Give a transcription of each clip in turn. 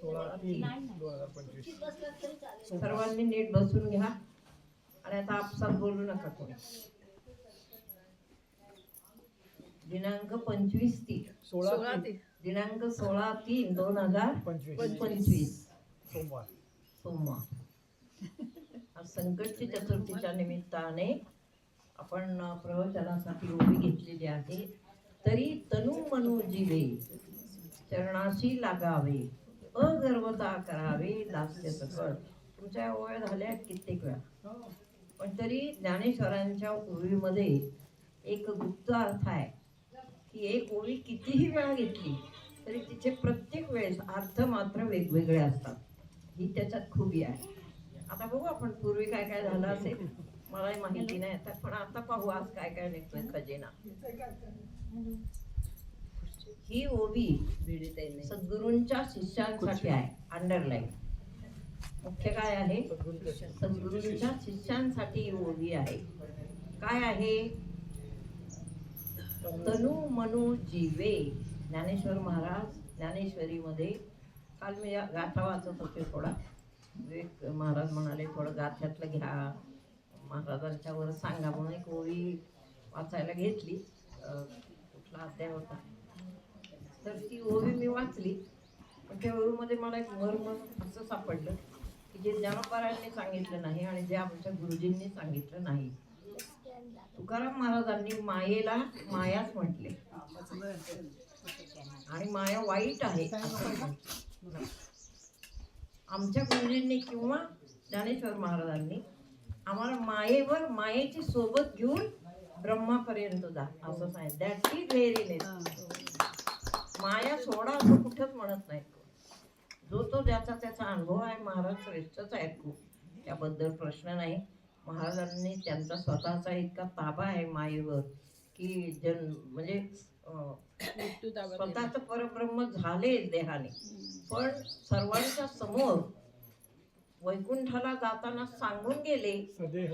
16/3/2025. सर्वांनी नीट बसून घ्या आणि आता आपसात बोलू नका कोणी. दिनांक 25/3 दिनांक 16/3/2025 सोमवार. संकट चतुर्थीच्या निमित्ताने आपण प्रवचनासाठी उभी घेतलेली आहे. तरी तनु मनो जीवे चरणाशी लागावे, अगर्वता करावे दास्य सकळ. तुमच्या ओळ्या झाल्या कित्येक वेळा, पण तरी ज्ञानेश्वरांच्या ओळीमध्ये एक गुप्त अर्थ आहे की एक ओळी कितीही वेळा घेतली तरी तिचे प्रत्येक वेळेस अर्थ मात्र वेगवेगळे असतात. ही त्याच्यात खूबी आहे. आता बघू आपण पूर्वी काय काय झालं असेल मलाही माहिती नाही आता, पण आता पाहू आज काय काय निघतोय खजिना. ही ओवी सद्गुरूंच्या शिष्यांसाठी आहे. अंडरलाईन मुख्य काय आहे? सद्गुरूंच्या शिष्यांसाठी ही ओवी आहे. काय आहे? तनु मनो जीवे. ज्ञानेश्वर महाराज ज्ञानेश्वरी मध्ये काल मी गाथा वाचत होते. थोडा महाराज म्हणाले थोडं गाथ्यातलं घ्या, महाराजांच्या वर सांगा म्हणून एक ओळी वाचायला घेतली. कुठला अध्याय होता तर ती ओवी मी वाचली. पण त्या ओळीमध्ये मला एक मर्म असं सापडलं की जे ज्ञानोबारायांनी सांगितलं नाही आणि जे आमच्या गुरुजींनी सांगितलं नाही. तुकाराम महाराजांनी मायेला मायाच म्हटले आणि माया वाईट आहे. आमच्या गुरुजींनी किंवा ज्ञानेश्वर महाराजांनी आम्हाला मायेवर मायेची सोबत घेऊन ब्रह्मापर्यंत जा असं सांगितलं. That is व्हेरीनेस. माया सोडा असं कुठंच म्हणत नाही. जो तो ज्याचा त्याचा अनुभव आहे. महाराज श्रेष्ठच आहेत खूप, त्याबद्दल प्रश्न नाही. महाराजांनी त्यांचा स्वतःचा इतका ताबा आहे मायेवर की म्हणजे स्वतःच परब्रह्म झाले देहाने, पण सर्वांच्या समोर वैकुंठाला जाताना सांगून गेले सदेह.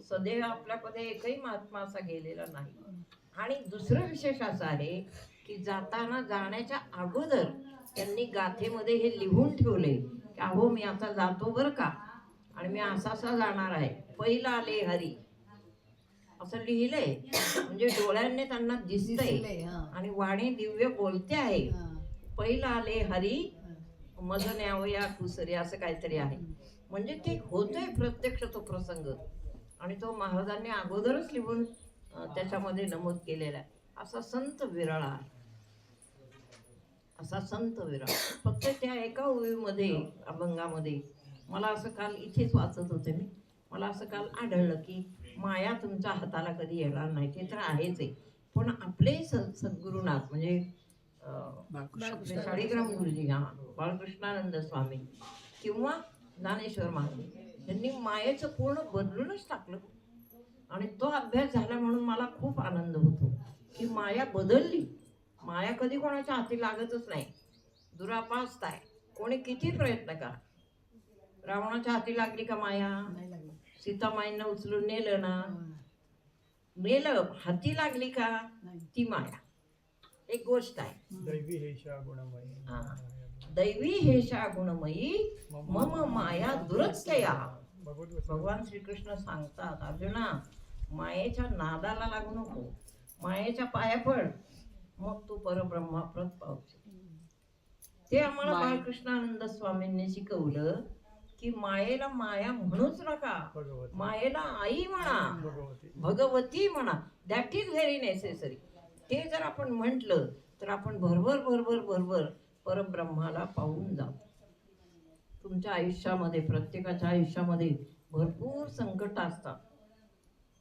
सदेह आपल्याकडे एकही महात्मा असा गेलेला नाही. आणि दुसरं विशेष असं आहे की जाण्याच्या अगोदर त्यांनी गाथेमध्ये हे लिहून ठेवले की अहो मी आता जातो बरं का, आणि मी असा जाणार आहे. पहिला आले हरी असं लिहिलंय. म्हणजे डोळ्यांनी त्यांना दिसतंय आणि वाणी दिव्य बोलते आहे. पहिला आले हरी मज न्यावया कुसरे असं काहीतरी आहे. म्हणजे ते होतंय प्रत्यक्ष तो प्रसंग, आणि तो महाराजांनी अगोदरच लिहून त्याच्यामध्ये नमूद केलेला आहे. असा संत विरळा आहे, असा संत विरळा. फक्त त्या एका ओळीमध्ये अभंगामध्ये मला असं काल इथेच वाचत होते मी, मला असं काल आढळलं की माया तुमच्या हाताला कधी येणार नाही. ते तर आहेच आहे, पण आपले सद्गुरुनाथ म्हणजे शाळीग्राम गुरुजी, बाळकृष्णानंद स्वामी किंवा ज्ञानेश्वर महाराज यांनी मायेचं पूर्ण बदलूनच टाकलं. आणि तो अभ्यास झाला म्हणून मला खूप आनंद होतो की माया बदलली. माया कधी कोणाच्या हाती लागतच नाही. दुरापास्त आहे. कोणी किती प्रयत्न करा. रावणाच्या हाती लागली का माया? सीतामाईंना उचलून नेलं ना, नेलं. हाती लागली का ती माया? एक गोष्ट आहे. दैवी हेषा गुणमयी मम माया दुरत्यया. भगवान श्रीकृष्ण सांगतात अर्जुना, मायेच्या नादाला लागू नको, मायेच्या पाया पड, मग तू परब्रह्माप्रत पावशील. ते आम्हाला बाळकृष्णानंद स्वामींनी शिकवलं की मायेला माया म्हणूच नका, मायेला आई म्हणा, भगवती म्हणा. That is very necessary. ते जर आपण म्हटलं तर आपण भरभर परब्रह्माला पाहून जाऊ. तुमच्या आयुष्यामध्ये, प्रत्येकाच्या आयुष्यामध्ये भरपूर संकट असतात.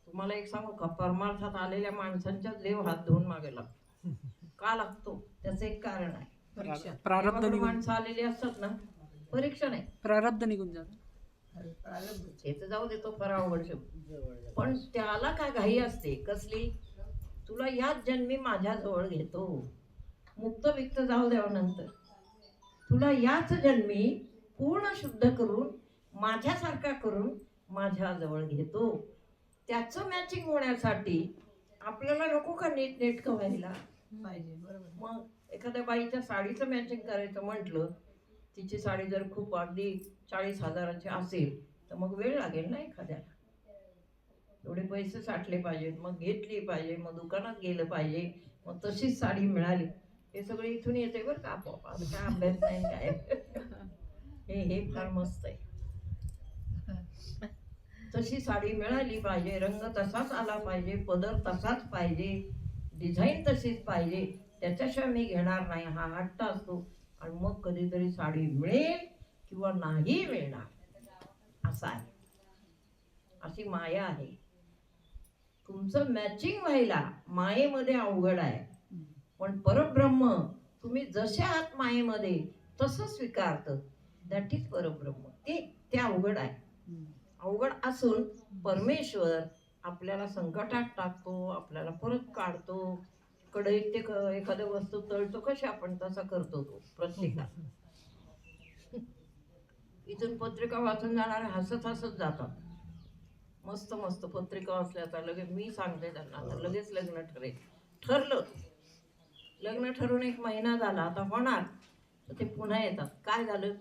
तुम्हाला एक सांगू का, परमार्थात आलेल्या माणसांच्या देव हात धुवून मागे लागतो. का लागतो? त्याचं एक कारण आहे. प्रारब्ध माणसं आलेली असतात ना, परीक्षा नाही, प्रारब्ध निघून जात. हे तर जाऊ देतो परावड शब्द, पण त्याला काय घाई असते कसली? तुला याच जन्मी माझ्या जवळ घेतो, मुक्त विक्त जाऊ द्यावं नंतर. तुला याच जन्मी पूर्ण शुद्ध करून माझ्यासारखा करून माझ्या जवळ घेतो. त्याचं मॅचिंग होण्यासाठी आपल्याला नको का नीट व्हायला पाहिजे? बरोबर. मग एखाद्या बाईच्या साडीचं मॅचिंग करायचं म्हटलं, तिची साडी जर खूप अगदी 40,000ची असेल तर मग वेळ लागेल ना एखाद्याला. एवढे पैसे साठले पाहिजेत, मग घेतली पाहिजे, मग दुकानात गेलं पाहिजे, मग तशीच साडी मिळाली. हे सगळं इथून येते बरं का आपोआप. आता काय अभ्यास नाही काय. हे फार मस्त आहे. तशी साडी मिळाली पाहिजे, रंग तसाच आला पाहिजे, पदर तसाच पाहिजे, डिझाईन तशीच पाहिजे, त्याच्याशिवाय मी घेणार नाही हा हट्ट असतो. आणि मग कधीतरी साडी मिळेल किंवा नाही मिळणार असा आहे. अशी माया आहे. तुमचं मॅचिंग व्हायला मायेमध्ये अवघड आहे, पण परब्रह्म तुम्ही जसे आहात मायेमध्ये तसं स्वीकारतं. दॅट इज परब्रह्म. ते अवघड आहे. अवघड असून परमेश्वर आपल्याला संकटात टाकतो, आपल्याला परत काढतो. कढईत ते एखाद्या वस्तू तळतो कशी आपण तसा करतो तो प्रत्येकाला. इथून पत्रिका वाचून जाणारे हसत हसत जातात. मस्त मस्त पत्रिका वाचल्या, लगेच मी सांगते त्यांना लगेच लग्न ठरलं. लग्न ठरून 1 महिना झाला, आता होणार. तर ते पुन्हा येतात. काय झालं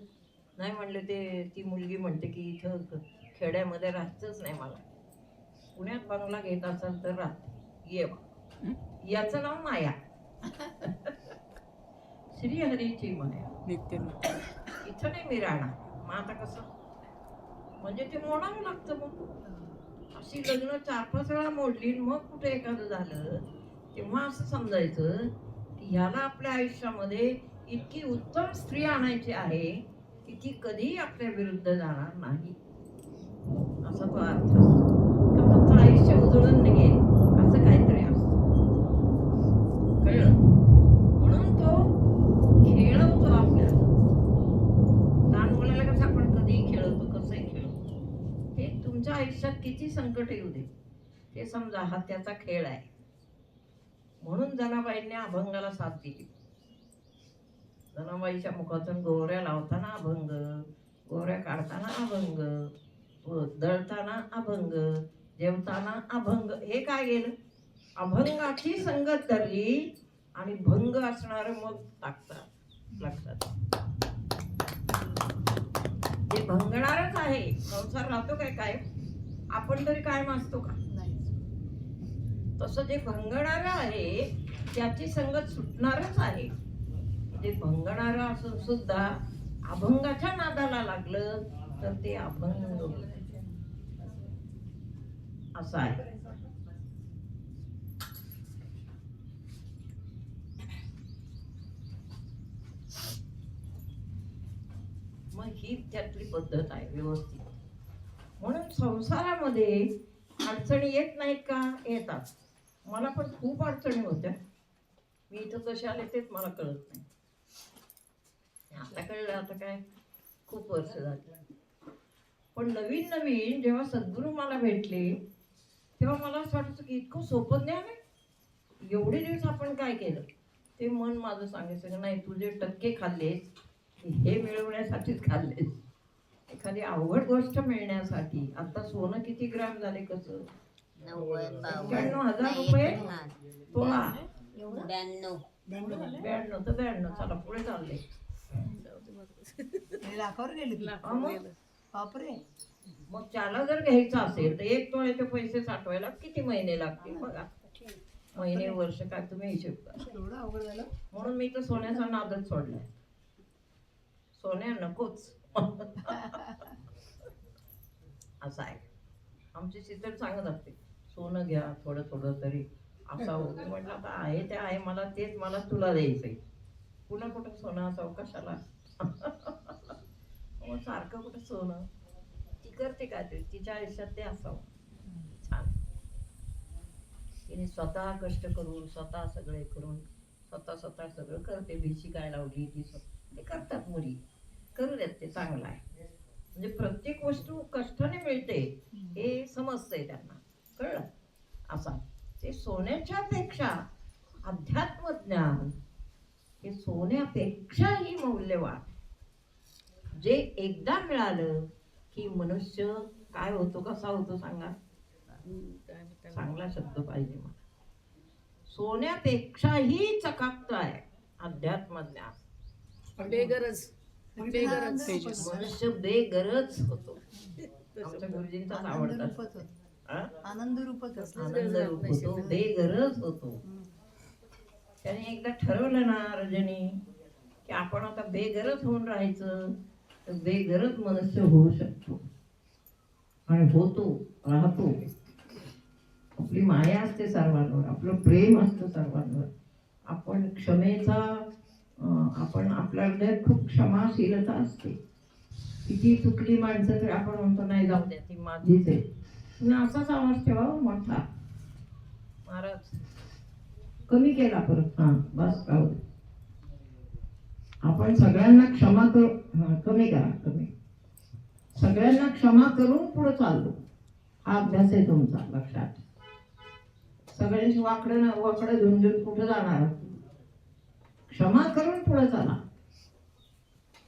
नाही म्हणले, ते ती मुलगी म्हणते की इथं खेड्यामध्ये राहायचंच नाही मला, पुण्यात बंगला घेत असाल तर राहते, ये. याचं नाव माया. श्रीहरीची माया. इथं नाही मी राहणार. मग आता कसं, म्हणजे ते मोडावं लागतं. मग अशी लग्न 4-5 वेळा मोडली, मग कुठे एखादं झालं तेव्हा असं समजायचं की ह्याला आपल्या आयुष्यामध्ये इतकी उत्तम स्त्री आणायची आहे की ती कधीही आपल्या विरुद्ध जाणार नाही, असा तो अर्थ असतो. का तुमचं आयुष्य उजळून निघेल असं काहीतरी असतं, कळलं? म्हणून तो खेळवतो आपल्याला. लहान मुलाला कसं आपण कधीही खेळवतो, कसंही खेळवतो. हे तुमच्या आयुष्यात किती संकट येऊ दे, ते समजा हा त्याचा खेळ आहे. म्हणून जनाबाईंनी अभंगाला साथ दिली. जनाबाईच्या मुखातून गोवऱ्या लावताना अभंग, गोवऱ्या काढताना अभंग, दळताना अभंग, जेवताना अभंग. हे काय गेलं, अभंगाची संगत धरली आणि भंग असणार मग टाकतात लक्षात. हे भंगणारच आहे. संसार राहतो काय आपण तरी कायम असतो का? तसं जे भंगणार आहे त्याची संगत सुटणारच आहे. ते भंगणार असून सुद्धा अभंगाच्या नादाला लागलं तर ते अभंग असं आहे. मग ही त्यातली पद्धत आहे व्यवस्थित. म्हणून संसारामध्ये अडचणी येत नाहीत का? येतात. मला पण खूप अडचणी होत्या. मी इथं कसे आले तेच मला कळत नाही. आता कळलं. आता काय खूप वर्ष झाली. पण नवीन नवीन जेव्हा सद्गुरू मला भेटले तेव्हा मला असं वाटायचं की इतकं सोपं ज्ञान आहे. एवढे दिवस आपण काय केलं ते मन माझं सांगायचं नाही, तुझे टक्के खाल्लेस हे मिळवण्यासाठीच खाल्लेस. एखादी अवघड गोष्ट मिळण्यासाठी. आता सोनं किती ग्राम झाले? कसं 91,000 रुपये तोळा. 92 तर 92. चला पुढे चालले. लाखावर गेले. बापरे. मग त्याला जर घ्यायचं असेल तर 1 तोळ्याचे पैसे साठवायला किती महिने लागतील बघा. महिने वर्ष काय तुम्ही हिशोब करा. अवघड झालं. म्हणून मी तर सोन्याचा नादच सोडलाय. सोन्या नकोच असं आहे. आमची शीतल सांगत असते सोनं घ्या थोडं थोडं तरी असावं. म्हटलं आता आहे ते आहे, मला तेच मला तुला द्यायचंय. पुन्हा कुठं सोनं असावं कशाला? मग सारखं कुठं सोनं. ती करते काय ते तिच्या आयुष्यात ते असावं. छान. तिने स्वतः कष्ट करून स्वतः सगळे करून स्वतः सगळं करते. भिशी काय लावली ती ते करतात मुली. करू देत, ते चांगलं आहे. म्हणजे प्रत्येक वस्तू कष्टाने मिळते हे समजतंय त्यांना. कळलं? असा ते सोन्याच्या पेक्षा अध्यात्म ज्ञान हे सोन्यापेक्षाही मौल्यवान. जे एकदा मिळालं की मनुष्य काय होतो, कसा होतो सांगा? चांगला शब्द पाहिजे मला. सोन्यापेक्षाही चकाकत आहे. अध्यात्म ज्ञान. बेगरज बेगरज मनुष्य बेगरज होतो. आमच्या गुरुजींचाच आवडतात. रूपच होतं. हा? आनंद रूपच होतं. आनंद रूप होतो, बेगरज होतो. त्याने एकदा ठरवलं ना रजनी की आपण आता बेगरज होऊन राहायचं, तर बेगरज मनुष्य होऊ शकतो आणि होतो, राहतो. आपली माया असते सर्वांवर, आपलं प्रेम असतं सर्वांवर. आपण क्षमेचा आपण आपल्या हृदयात खूप क्षमाशीलता असते. किती चुकली माणसं तरी आपण म्हणतो नाही जाऊ द्या ती माझीच आहे. तुम्ही असाच आवाज ठेवा मोठा. महाराज कमी केला परत. हा बस राहू दे. आपण सगळ्यांना क्षमा करू. कमी करा, कमी. सगळ्यांना क्षमा करून पुढे चाललो. हा अभ्यास आहे तुमचा, लक्षात. सगळ्यांची वाकडं झुंझुन कुठे जाणार. क्षमा करून पुढे चाला.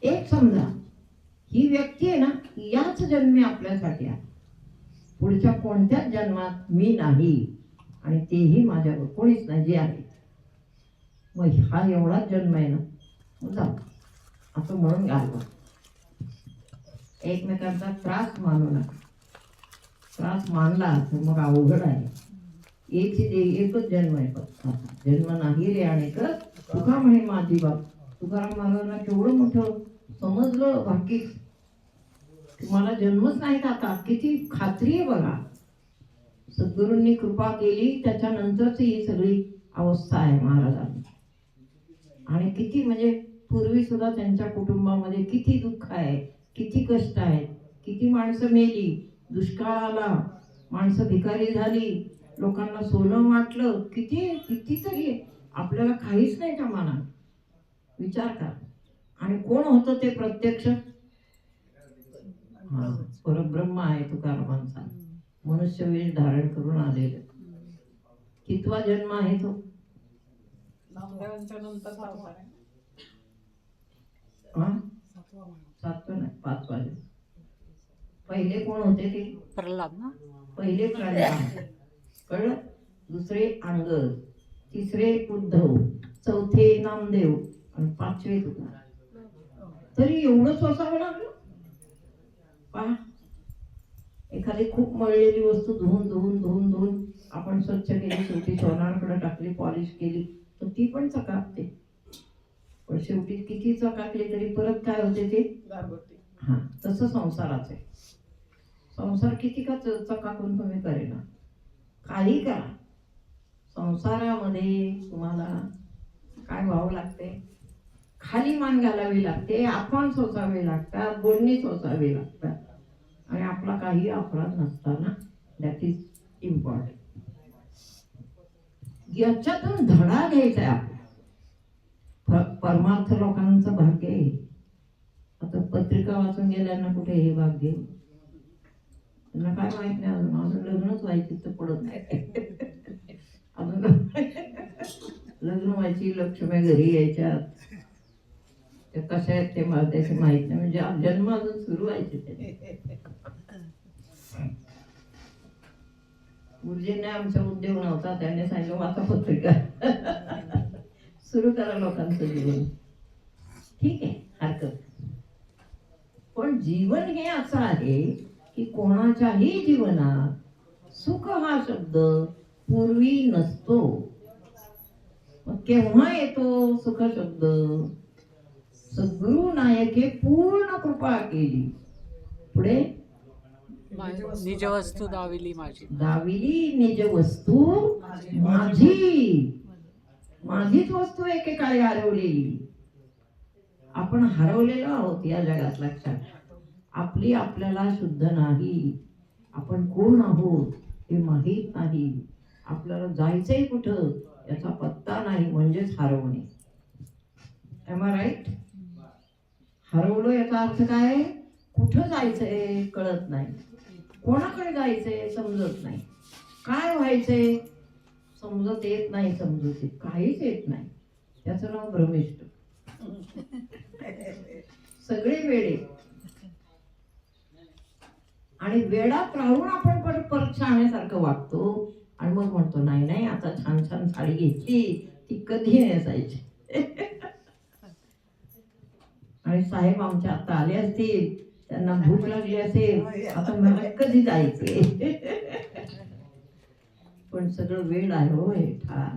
एक समजा ही व्यक्ती आहे ना, याच जन्मी आपल्यासाठी आहे. पुढच्या कोणत्याच जन्मात मी नाही आणि तेही माझ्यावर कोणीच नाही जे आहे. मग हा एवढाच जन्म आहे ना, मग जाऊ असं म्हणून घालवा. एकमेकांचा त्रास मानू नका. त्रास मानला तर मग अवघड आहे. एकच जन्म आहे फक्त. जन्म नाही रे आणि तुका म्हणे माझी बाप. तुकाराम महाराजांना केवढं मोठं समजलं बाकी. तुम्हाला जन्मच नाही आता. किती खात्री आहे बघा. सद्गुरूंनी कृपा केली त्याच्यानंतरच ही सगळी अवस्था आहे महाराजांची. आणि किती म्हणजे पूर्वी सुद्धा त्यांच्या कुटुंबामध्ये किती दुःख आहे, किती कष्ट आहेत, किती माणसं मेली, दुष्काळ आला, माणसं भिकारी झाली, लोकांना सोनं वाटलं, कितीतरी आपल्याला काहीच नाही त्या मनात. विचार करा. आणि कोण होतं ते प्रत्यक्ष? परब्रह्म आहे तुकारामांचा. मनुष्य वेश धारण करून आलेलं. कितवा जन्म आहे तो? सातवा नाही, 5वा जन्म. पहिले कोण होते ते? प्रल्हाद ना. पहिले प्रल्हाद, कळलं. दुसरे अंगद, तिसरे उद्धव, चौथे नामदेव आणि 5वे तुकाराम. तरी एवढं सोसावं लागलं. पहा, एखादी खूप मळलेली वस्तू धुवून आपण स्वच्छ केली, शेवटी सोनारकडे टाकली, पॉलिश केली, तर ती पण चकाकते. पण शेवटी किती चकाकली तरी परत काय होते ते? हा, तसं संसाराचं आहे. संसार किती का चकाकून तुम्ही करेना, काही करा, संसारामध्ये तुम्हाला काय व्हावं लागते? खाली मान घालावी लागते, अपमान सोसावे लागतात, बोलणी सोसावी लागतात. आणि आपला काही अपराध नसताना. That is important. याच्यातून धडा घ्यायचा आहे आपला. परमार्थ लोकांचं भाग्य आहे. आता पत्रिका वाचून गेल्यांना कुठे हे भाग्य? त्यांना काय माहित नाही अजून लग्नच व्हायची तर पडत नाही. अजून लग्न व्हायची, लक्ष्मी घरी यायच्या, ते कशा आहेत ते मला त्याची माहित नाही. म्हणजे जन्म अजून सुरू व्हायचे ते. गुरुजींना आमचा उद्योग नव्हता. त्यांनी सांगितलं वाचा पत्रिका, सुरू करा लोकांचं जीवन. ठीक आहे, हरकत. पण जीवन हे असं आहे की कोणाच्याही जीवनात सुख हा शब्द पूर्वी नसतो. मग केव्हा येतो सुख शब्द? सद्गुरु नायके पूर्ण कृपा केली. पुढे निज वस्तू दाविली माझी. दाविली निज वस्तू माझी. माझीच वस्तू एकेकाळी हरवलेली. आपण हरवलेलो आहोत या जगात, लक्षात. आपली आपल्याला शुद्ध नाही. आपण कोण आहोत हे माहीत नाही. आपल्याला जायचंय कुठं याचा पत्ता नाही, म्हणजेच हरवणे. M I right? हरवलो याचा अर्थ काय? कुठं जायचंय कळत नाही, कोणाकडे जायचंय समजत नाही, काय व्हायचंय समजत येत नाही, समजत येत काहीच येत नाही. त्याचं नाव भ्रमिष्ट. सगळे वेडे. आणि वेडात राहून आपण परत शहाण्यासारखं वागतो आणि मग म्हणतो नाही आता छान साडी घेतली, ती कधी नेसायची. आणि साहेब आमच्या आता आले असतील, त्यांना भूक लागली असेल, आता मला कधी जायचे. पण सगळं वेळ आहे हो, हे ठार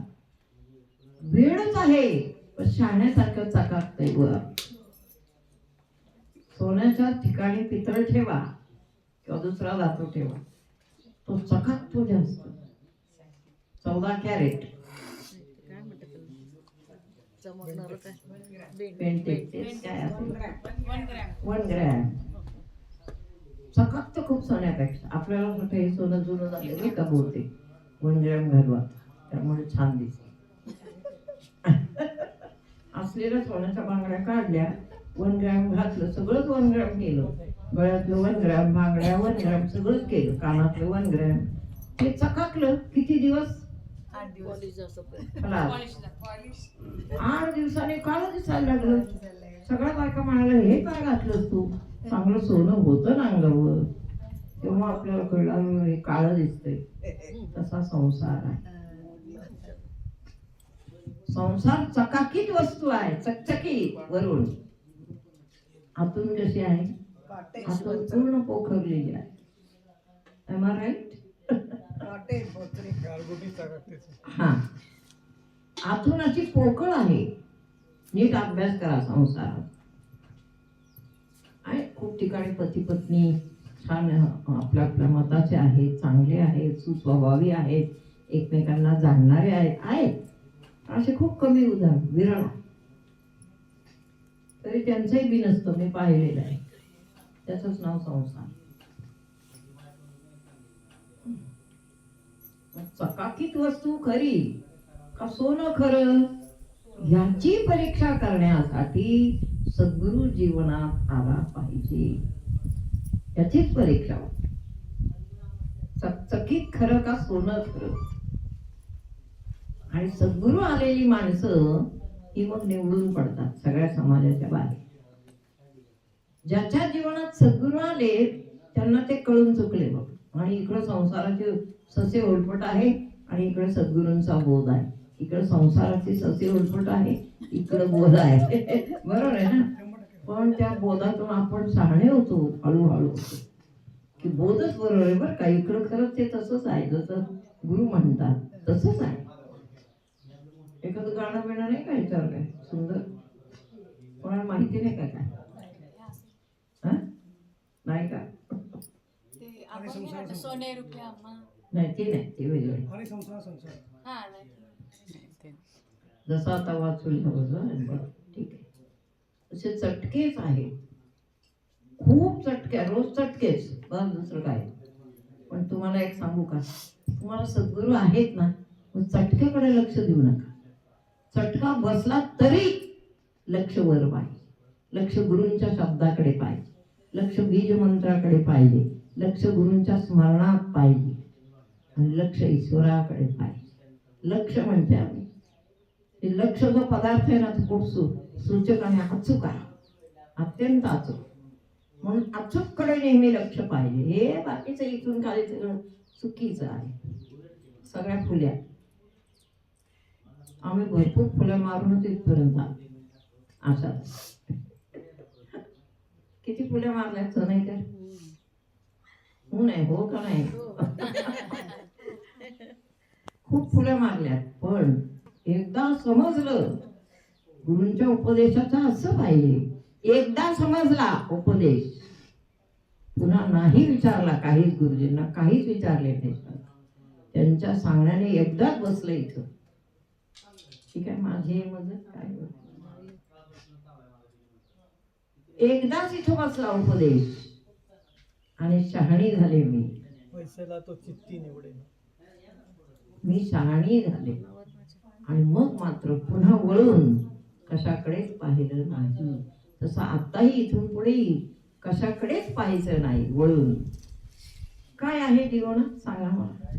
वेळच आहे. पण शहाण्यासारखं चकाकतंय वर. सोन्याच्या ठिकाणी पितळ ठेवा किंवा दुसरा धातू ठेवा, तो चकाकतो जास्त. 14 कॅरेट पेंटेड काय असेल 1 ग्रॅम चकाकतं खूप सोन्यापेक्षा. आपल्याला वाटतं हे सोनं जुनं झालं नाही का, बहुतेक 1 ग्रॅम घालू आता, त्यामुळे छान दिसत. असलेल्या सोन्याच्या बांगड्या काढल्या, 1 ग्रॅम घातलं, सगळंच 1 ग्रॅम केलं. गळ्यातलं 1 ग्रॅम, बांगड्या 1 ग्रॅम, सगळंच केलं. कानातलं 1 ग्रॅम. ते चकाकलं. किती दिवस? 8 दिवसाने काळं दिसायला लागलं. सगळ्या बायका म्हणाल्या, हे काय घातलंस तू, चांगलं सोनं होतं ना अंगावर. तेव्हा आपल्याला कळलं हे काळं दिसतंय. तसा संसार आहे. संसार चकाकीत वस्तू आहे, चकचकीत वरून. आतून कशी आहे? आतून पूर्ण पोखरलेली आहे. Am I right? हा, आतून अशी पोकळ आहे. नीट अभ्यास करा संसारात. आहे खूप ठिकाणी पती पत्नी छान आपल्या आपल्या मताचे आहेत, चांगले आहेत, सुस्वभावी आहेत, एकमेकांना जाणणारे आहेत. असे खूप कमी उदाहरण, विरळ. तरी त्यांचंही बी नसतं, मी पाहिलेलं आहे. त्याचंच नाव संसार. चकाकीत वस्तू खरी का सोनं खरं, याची परीक्षा करण्यासाठी सद्गुरु जीवनात आला पाहिजे. याचीच परीक्षा. चकचकीत खरं का सोनं खरं. आणि सद्गुरु आलेली माणसं ही मग निवडून पडतात सगळ्या समाजाच्या बाहेर. ज्याच्या जीवनात सद्गुरु आले त्यांना ते कळून चुकले बघ. आणि इकडं संसाराचे ससे ओलपट आहे आणि इकडे सद्गुरूंचा बोध आहे. इकडे संसाराची ससे ओलपट आहे, इकडे बोध आहे. बरोबर आहे ना. पण त्या बोधातून आपण शहाणे होतो हळूहळू, की बोधच बरोबर आहे बरं का. इकडं खरंच ते तसंच आहे, जसं गुरु म्हणतात तसंच आहे. एखादं गाणं बिणं नाही का याच्यावर काय सुंदर, कोणाला माहिती नाही का काय? नाही का? सोने रुपया नाही ते नाही, ते वेगळं. जसं आता वाचून ठीक आहे. असे चटकेच आहे, खूप चटके, रोज चटकेच, बस दुसरं काय. पण तुम्हाला एक सांगू का, तुम्हाला सद्गुरू आहेत ना, मग चटक्याकडे लक्ष देऊ नका. चटका बसला तरी लक्ष वर पाहिजे, लक्ष गुरूंच्या शब्दाकडे पाहिजे, लक्ष बीज मंत्राकडे पाहिजे, लक्ष गुरूंच्या स्मरणात पाहिजे, आणि लक्ष ईश्वराकडे पाहिजे. लक्ष म्हणजे आम्ही लक्ष जो पदार्थ आहे ना, तो खूप सूचक आणि अचूक आहे, अत्यंत अचूक. म्हणून अचूककडे नेहमी लक्ष पाहिजे. हे बाकीचं इथून खाली सगळं चुकीचं आहे. सगळ्या फुल्या आम्ही भरपूर फुलं मारूनच इथपर्यंत आलो. अशा किती फुल्या मारल्यात नाही तर हो नाही, हो का नाही? खूप फुल्या मारल्यात. पण एकदा समजलं गुरूंच्या उपदेशाचं असं पाहिजे. एकदा समजला उपदेश, पुन्हा नाही विचारला. काहीच गुरुजींना काहीच विचारले नाही. त्यांच्या सांगण्याने एकदाच बसलं इथं. ठीक आहे, माझी मदत काय, एकदाच इथं बसला उपदेश आणि शहाणी झाले. मी पैशाला तो चित्ती निवडे, मी शहाणी झाले. आणि मग मात्र पुन्हा वळून कशाकडेच पाहिलं नाही. तसं आताही इथून पुढे कशाकडेच पाहायचं नाही, वळून. काय आहे जीवनात सांगा मला.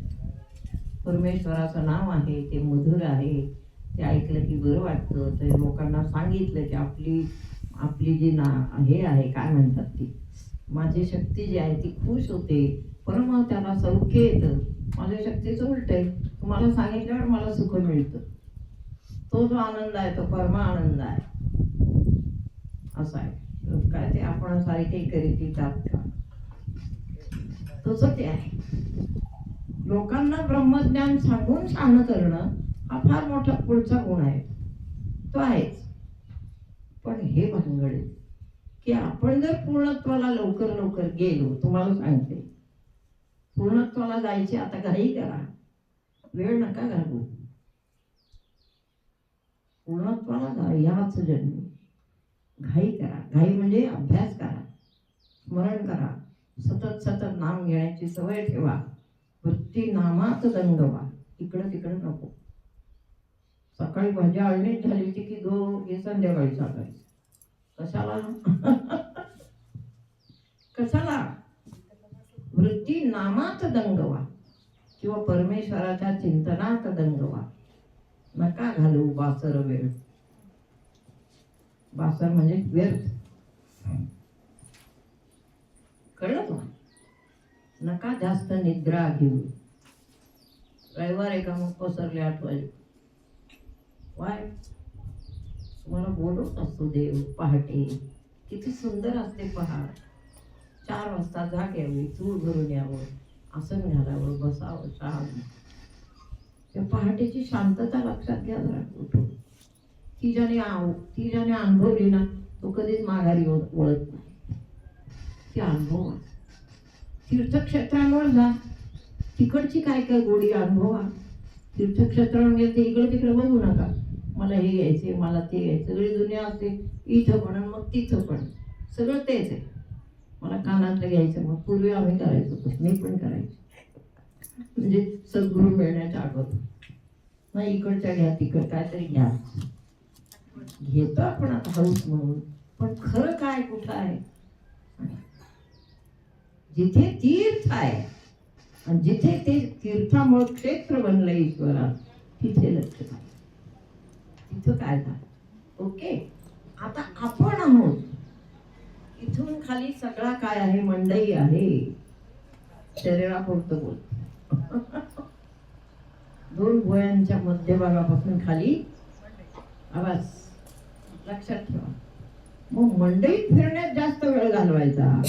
परमेश्वराचं नाव आहे, ते मधुर आहे, ते ऐकलं की बरं वाटतं. ते लोकांना सांगितलं की आपली जी हे आहे, काय म्हणतात ती, माझी शक्ती जी आहे ती खुश होते. परम त्याला सौख्य येतं. माझ्या शक्तीचं उलट आहे, तुम्हाला सांगितल्यावर मला सुख मिळतं. तो जो आनंद आहे तो परम आनंद आहे. असं आहे. काय ते आपण सारखे करीती त्यात का, तसं ते आहे. लोकांना ब्रह्मज्ञान सांगून शहाणं करणं हा फार मोठा पुढचा गुण आहे, तो आहेच. पण हे भानगड आहे की आपण जर पूर्णत्वाला लवकर लवकर गेलो, तुम्हाला सांगते पूर्णत्वाला जायची आता घाई करा, वेळ नका घालवू. पूर्णत्वाला जा याच जन्मी घाई करा. घाई म्हणजे अभ्यास करा, स्मरण करा, सतत सतत नाम घेण्याची सवय ठेवा. वृत्ती नामात दंगवा, इकडं तिकडं नको. सकाळी भाजी आणलीच झाली होती की हे संध्याकाळी सांगायचं कशाला कशाला. वृत्ती नामात दंगवा किंवा परमेश्वराच्या चिंतनात दंगवा. नका घालू बासर वेळ. बासर म्हणजे व्यर्थ, कळलं तुम्हाला? नका जास्त निद्रा घेऊ. रविवार आहे का मग पसरले 8 वाजे. वाय तुम्हाला बोलत असतो देव पहाटे. किती सुंदर असते पहाड. 4 वाजता जाग यावी, चूळ भरून यावं, आसन घालावं, बसावं छान. त्या पहाटेची शांतता लक्षात घ्या जरा. उठून ती ज्याने अनुभवली ना तो कधीच माघारी वळत नाही. ती अनुभव तीर्थक्षेत्रांवर जा, तिकडची काय काय गोडी अनुभवा. तीर्थक्षेत्रांवर गेले इकडे तिकडे बघू नका, मला हे घ्यायचे मला ते घ्यायचं. सगळी दुनिया असते इथं पण मग तिथं पण, सगळं तेच आहे. मला कानातलं घ्यायचं, मग पूर्वी आम्ही करायचो, मी पण करायचो. म्हणजे सद्गुरू मिळण्याच्या अगोदर नाही इकडच्या घ्या तिकड काहीतरी घ्या, घेतो आपण आता हौस म्हणून. पण खरं काय कुठं आहे? जिथे तीर्थ आहे आणि जिथे ते तीर्थामुळे क्षेत्र बनलं ईश्वरा, तिथे लक्ष काय, तिथं काय झालं. ओके, आता आपण आहोत. इथून खाली सगळा काय आहे? मंडई आहे. शरीरापुरतं बोल 2 भुयांच्या मध्यभागापासून खाली आवाज लक्षात ठेवा. मग मंडईत फिरण्यात जास्त वेळ घालवायचा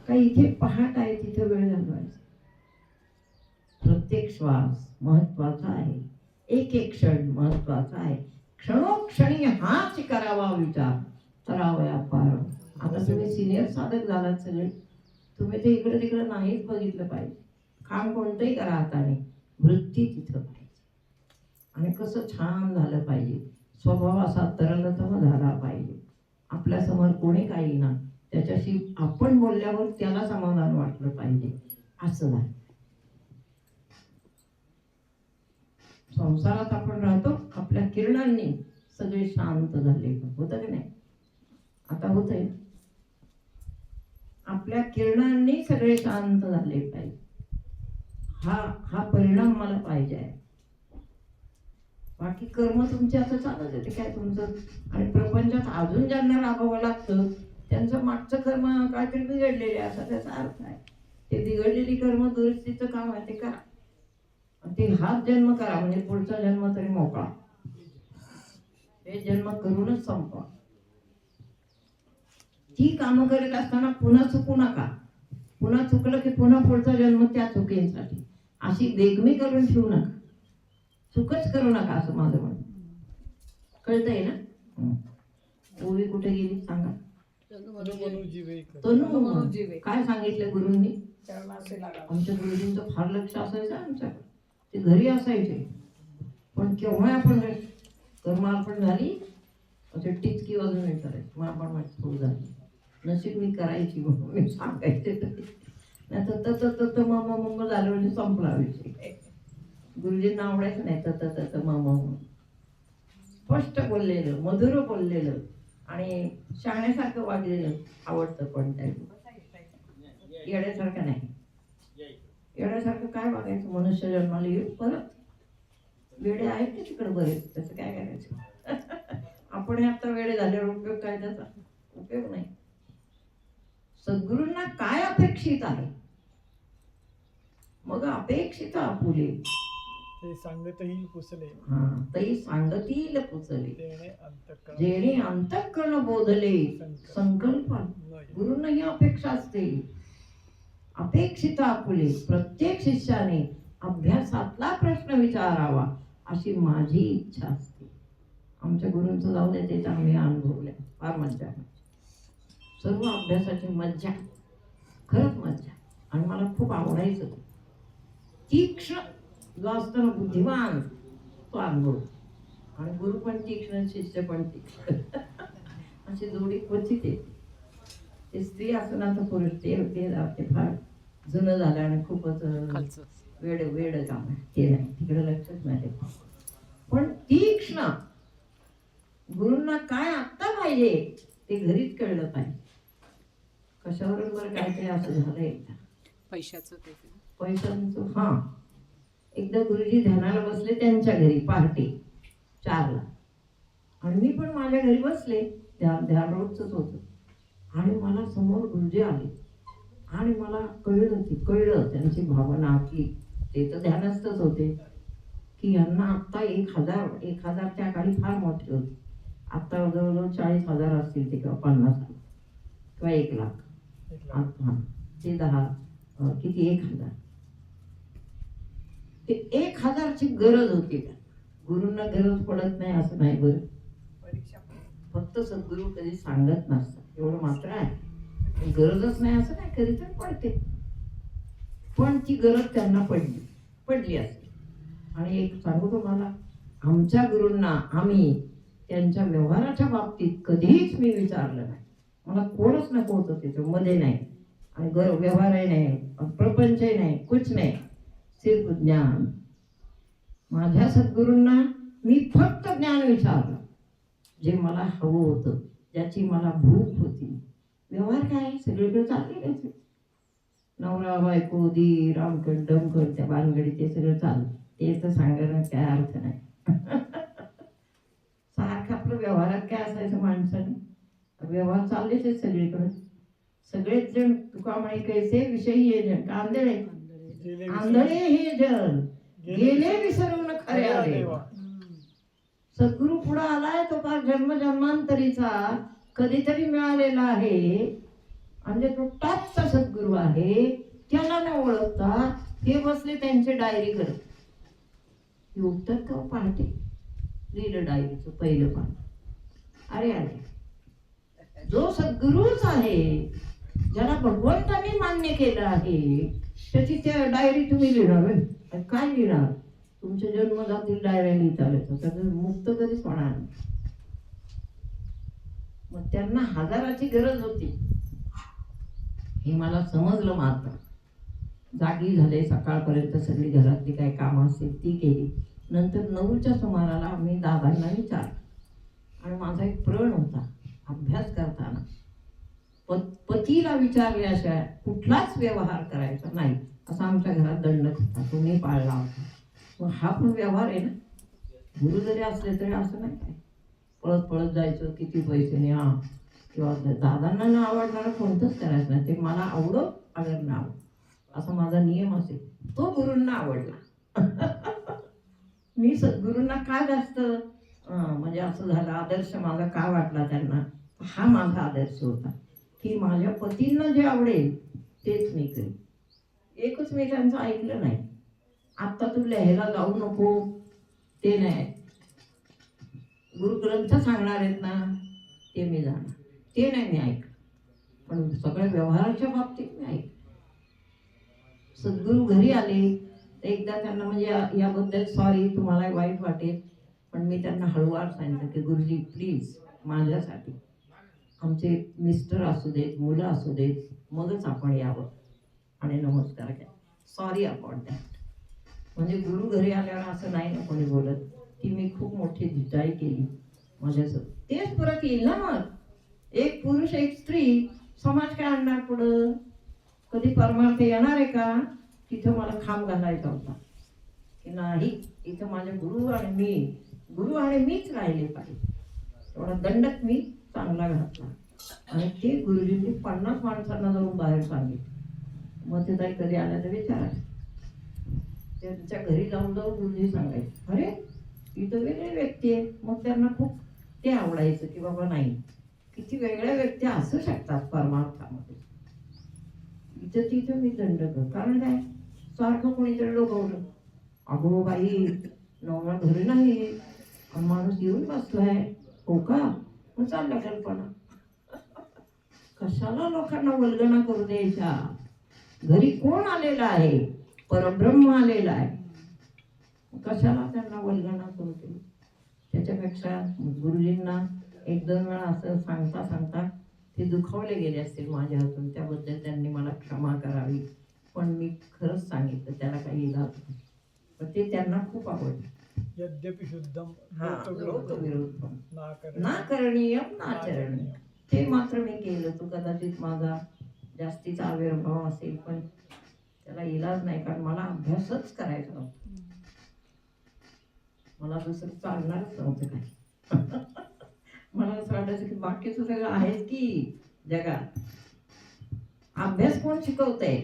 का इथे पहाट आहे तिथे वेळ घालवायचा? प्रत्येक श्वास महत्वाचा आहे, एक एक क्षण महत्वाचा आहे. क्षणोक्षणी हाच करावा विचार, करावया पार. आता तुम्ही सिनियर साधक झालात सगळे, तुम्ही ते इकडे तिकडे नाहीच बघितलं पाहिजे. काम कोणतंही करा हाताने, वृत्ती तिथं पाहिजे. आणि कसं छान झालं पाहिजे, स्वभाव असा तरलतम झाला पाहिजे. आपल्या समोर कोणी काही ना त्याच्याशी आपण बोलल्यावर त्याला समाधान वाटलं पाहिजे, असं झालं. संसारात आपण राहतो, आपल्या किरणांनी सगळे शांत झाले, होतं की नाही? आता होतंय. आपल्या किरणांनी सगळे शांत झाले पाहिजे. हा परिणाम मला पाहिजे आहे. बाकी कर्म तुमचे असं चालत येते काय तुमचं. आणि प्रपंचात अजून ज्यांना राबावं लागतं त्यांचं मागचं कर्म काहीतरी बिघडलेले असा त्याचा अर्थ आहे. ते बिघडलेली कर्म दुरुस्तीचं काम आहे ते करा. ते हाच जन्म करा म्हणजे पुढचा जन्म तरी मोकळा. हे जन्म करूनच संपवा. ती कामं करीत असताना पुन्हा चुकू नका. पुन्हा चुकलं की पुन्हा पुढचा जन्म त्या चुकींसाठी. अशी बेगमी करून ठेवू नका, चुकच करू नका, असं माझं म्हणणं. कळतंय ना? ओवी कुठे गेली सांगा. तनु काय सांगितलं गुरुंनी? आमच्या गुरुजींचं फार लक्ष असायचं आमच्याकडे. ते घरी असायचे, पण केव्हा आपण कर्मार्पण झाली असे टिचकी वाजून नाही करायचं. मग आपण माझी थोडी झाली नशीब मी करायची म्हणून मी सांगायचे. नाही तर मग झालं म्हणजे संपला विषय. गुरुजींना आवडायचं नाही तर मग स्पष्ट बोललेलं, मधुर बोललेलं आणि शहाण्यासारखं वागलेलं आवडतं. पण त्या येड्यासारखं नाही. येड्यासारखं काय वागायचं? मनुष्य जन्माला येऊ परत. वेडे आहेत ते तिकडे बरेच, त्याचं काय करायचं? आपण हे आता वेडे झाल्यावर उपयोग काय त्याचा? उपयोग नाही. सद्गुरूंना काय अपेक्षित आहे? मग अपेक्षित आपुले ते सांगतही पुसले तै सांगतील पुचले तेणे अंतःकरण जेणे अंतःकरण बोधले संकल्प. गुरुंना ही अपेक्षा असते, अपेक्षित आपुले प्रत्येक शिष्याने अभ्यासातला प्रश्न विचारावा अशी माझी इच्छा असते. आमच्या गुरूंचं जाऊ दे, ते आम्ही अनुभवले, फार मज्जा आहे. सर्व अभ्यासाची मज्जा, खरंच मज्जा. आणि मला खूप आवडायचं ते. तीक्ष्ण जो असतो ना बुद्धिमान, तो अनुभव. आणि गुरु पण तीक्ष्ण, शिष्य पण तीक्ष्ण अशी जोडी क्वचित येते. ते स्त्री असं ना तर पुरुष, ते फार जुनं झालं आणि खूपच खालचं वेड काम आहे. ते नाही, तिकडे लक्षच नाही देत. पण तीक्ष्ण गुरूंना काय आत्ता पाहिजे ते घरीच कळलं पाहिजे. कशावरून बरं काय ते असं झालं एकदा पैशाचं ते पैशांचं. एकदा गुरुजी ध्यानाला बसले त्यांच्या घरी पहाटे 4ला, आणि मी पण माझ्या घरी बसले. ध्यान रोजच होतं. आणि मला समोर गुरुजी आले आणि मला कळलं त्यांची भावना, की ते तर ध्यानस्थच होते, की यांना आत्ता 1000 त्या काळी फार मोठी होती. आता जवळजवळ 40,000 असतील ते, किंवा 50 किंवा 1,00,000. ते 10 किती 1,000. ते 1,000ची गरज होती का? गुरूंना गरज पडत नाही असं नाही बरं, फक्त सद्गुरू कधी सांगत नसतात एवढं मात्र आहे. गरजच नाही असं नाही, कधी तर पडते. पण ती गरज त्यांना पडली असते. आणि एक सांगू तुम्हाला, आमच्या गुरूंना आम्ही त्यांच्या व्यवहाराच्या बाबतीत कधीच मी विचारलं नाही. मला कोणच नको होतं त्याच्यामध्ये, नाही. आणि व्यवहारही नाही, प्रपंचही नाही, कुछ नाही, सिर्फ ज्ञान. माझ्या सद्गुरूंना मी फक्त ज्ञान विचारलं, जे मला हवं होतं, ज्याची मला भूक होती. व्यवहार काय सगळीकडे चालले, नवरा बायको दी रामकड डमकड त्या बानगडी, ते सगळं चाललं. ते तर सांगायला काय अर्थ नाही. सारखं आपलं व्यवहारात काय असायचं माणसाने, व्यवहार चाललेच आहेत सगळीकडे. सगळेच जण तुका म्हणे कैसे विषयी ये जण कांदळे आंधळे हे जण गेले विसरून खऱ्या देवा. सद्गुरु पुढे आलाय तो फार जन्मजन्मांतरीचा कधीतरी मिळालेला आहे. म्हणजे तो टाचचा सद्गुरु आहे. त्याला न ओळखता हे बसले त्यांचे डायरी करत. हे उठतात का पहाटे, लिहिलं डायरीचं पहिलं पान. अरे जो सद्गुरूच आहे, ज्याला भगवंतांनी मान्य केलं आहे, त्याची त्या डायरी तुम्ही लिहिणार. काय लिहिणार? तुमच्या जन्मदातील डायऱ्या लिहिता येतं, त्याचं मुक्त कधीच होणार नाही. मग त्यांना 1000ची गरज होती हे मला समजलं. मात्र जागी झाले, सकाळपर्यंत सगळी घरातली काय कामं असतील ती केली. नंतर 9च्या सुमाराला आम्ही दादांना विचारलं. आणि माझा एक प्रण होता, अभ्यास करताना पतीला विचारल्याशिवाय कुठलाच व्यवहार करायचा नाही, असा आमच्या घरात दंडक होता, तो मी पाळला होता. मग हा पण व्यवहार आहे ना. गुरु जरी असले तरी असं नाही काय पळत पळत जायचं, किती पैसे न्या, किंवा दादांना न आवडणारं कोणतंच करायचं नाही. ते मला आवडो अगर ना आवड, असा माझा नियम असेल. तो गुरूंना आवडला. मी सद्गुरूंना का जास्त म्हणजे असं झालं, आदर्श माझा का वाटला त्यांना, हा माझा आदर्श होता, की माझ्या पतींना जे आवडेल तेच मी करेन. एकच मी त्यांचं ऐकलं नाही, आता तू लह्याला जाऊ नको, ते नाही. गुरुग्रंथ सांगणार आहेत ना, ते मी जाणार, ते नाही मी ऐकलं. पण सगळ्या व्यवहाराच्या बाबतीत मी ऐकलं. सद्गुरू घरी आले तर एकदा त्यांना, म्हणजे याबद्दल सॉरी, तुम्हाला वाईट वाटेल, पण मी त्यांना हळूवार सांगितलं की गुरुजी प्लीज माझ्यासाठी, आमचे मिस्टर असू देत, मुलं असू देत, मगच आपण यावं आणि नमस्कार घ्या. Sorry about that. म्हणजे गुरु घरी आल्यावर असं नाही ना कोणी बोलत, की मी खूप मोठी धिटाई केली माझ्यासोबत. तेच परत येईल ना. मग एक पुरुष एक स्त्री, समाज काय आणणार पुढं? कधी परमार्थ येणार आहे का? तिथं मला खांब घालायचा होता की नाही, इथं माझे गुरु आणि मीच राहिले पाहिजे. तेवढा दंडक मी चांगला घातला. आणि ते गुरुजींनी 50 माणसांना जाऊन बाहेर सांगितलं. मग ते ताई कधी आल्या तर विचारायचं. त्यांच्या घरी जाऊन जाऊन गुरुजी सांगायचे, अरे इथं वेगळे व्यक्ती आहे. मग त्यांना खूप ते आवडायचं की बाबा नाही, किती वेगळ्या व्यक्ती असू शकतात परमार्थामध्ये. इथं तिथं मी दंड कर, कारण काय सारखं कोणीतरी डोकवलं, अगो बाई नवरा घरी नाही आणि माणूस येऊन बसलाय, हो का, मग चालल्या कल्पना. कशाला लोकांना वल्गना करू द्यायच्या. घरी कोण आलेला आहे, परब्रह्म आलेला आहे, कशाला त्यांना वल्गना करू दे. त्याच्यापेक्षा गुरुजींना एक दोन वेळा असं सांगता सांगता ते दुखावले गेले असतील माझ्या हातून, त्याबद्दल त्यांनी मला क्षमा करावी. पण मी खरंच सांगितलं, त्याला काही इलाज नाही. पण ते त्यांना खूप आवडलं. यद्यपि शुद्धम लोकविरुद्धम ना ना करणीयम ना चरणीयम, ते मात्र मी केलं. तो कदाचित माझा जास्तीचा आविर्भाव असेल, पण त्याला इलाज नाही, कारण मला अभ्यासच करायचा नव्हता. मला दुसरं चालणारच नव्हतं काही. मला असं वाटायचं की बाकीचं सगळं आहेच की जगात, अभ्यास कोण शिकवतंय.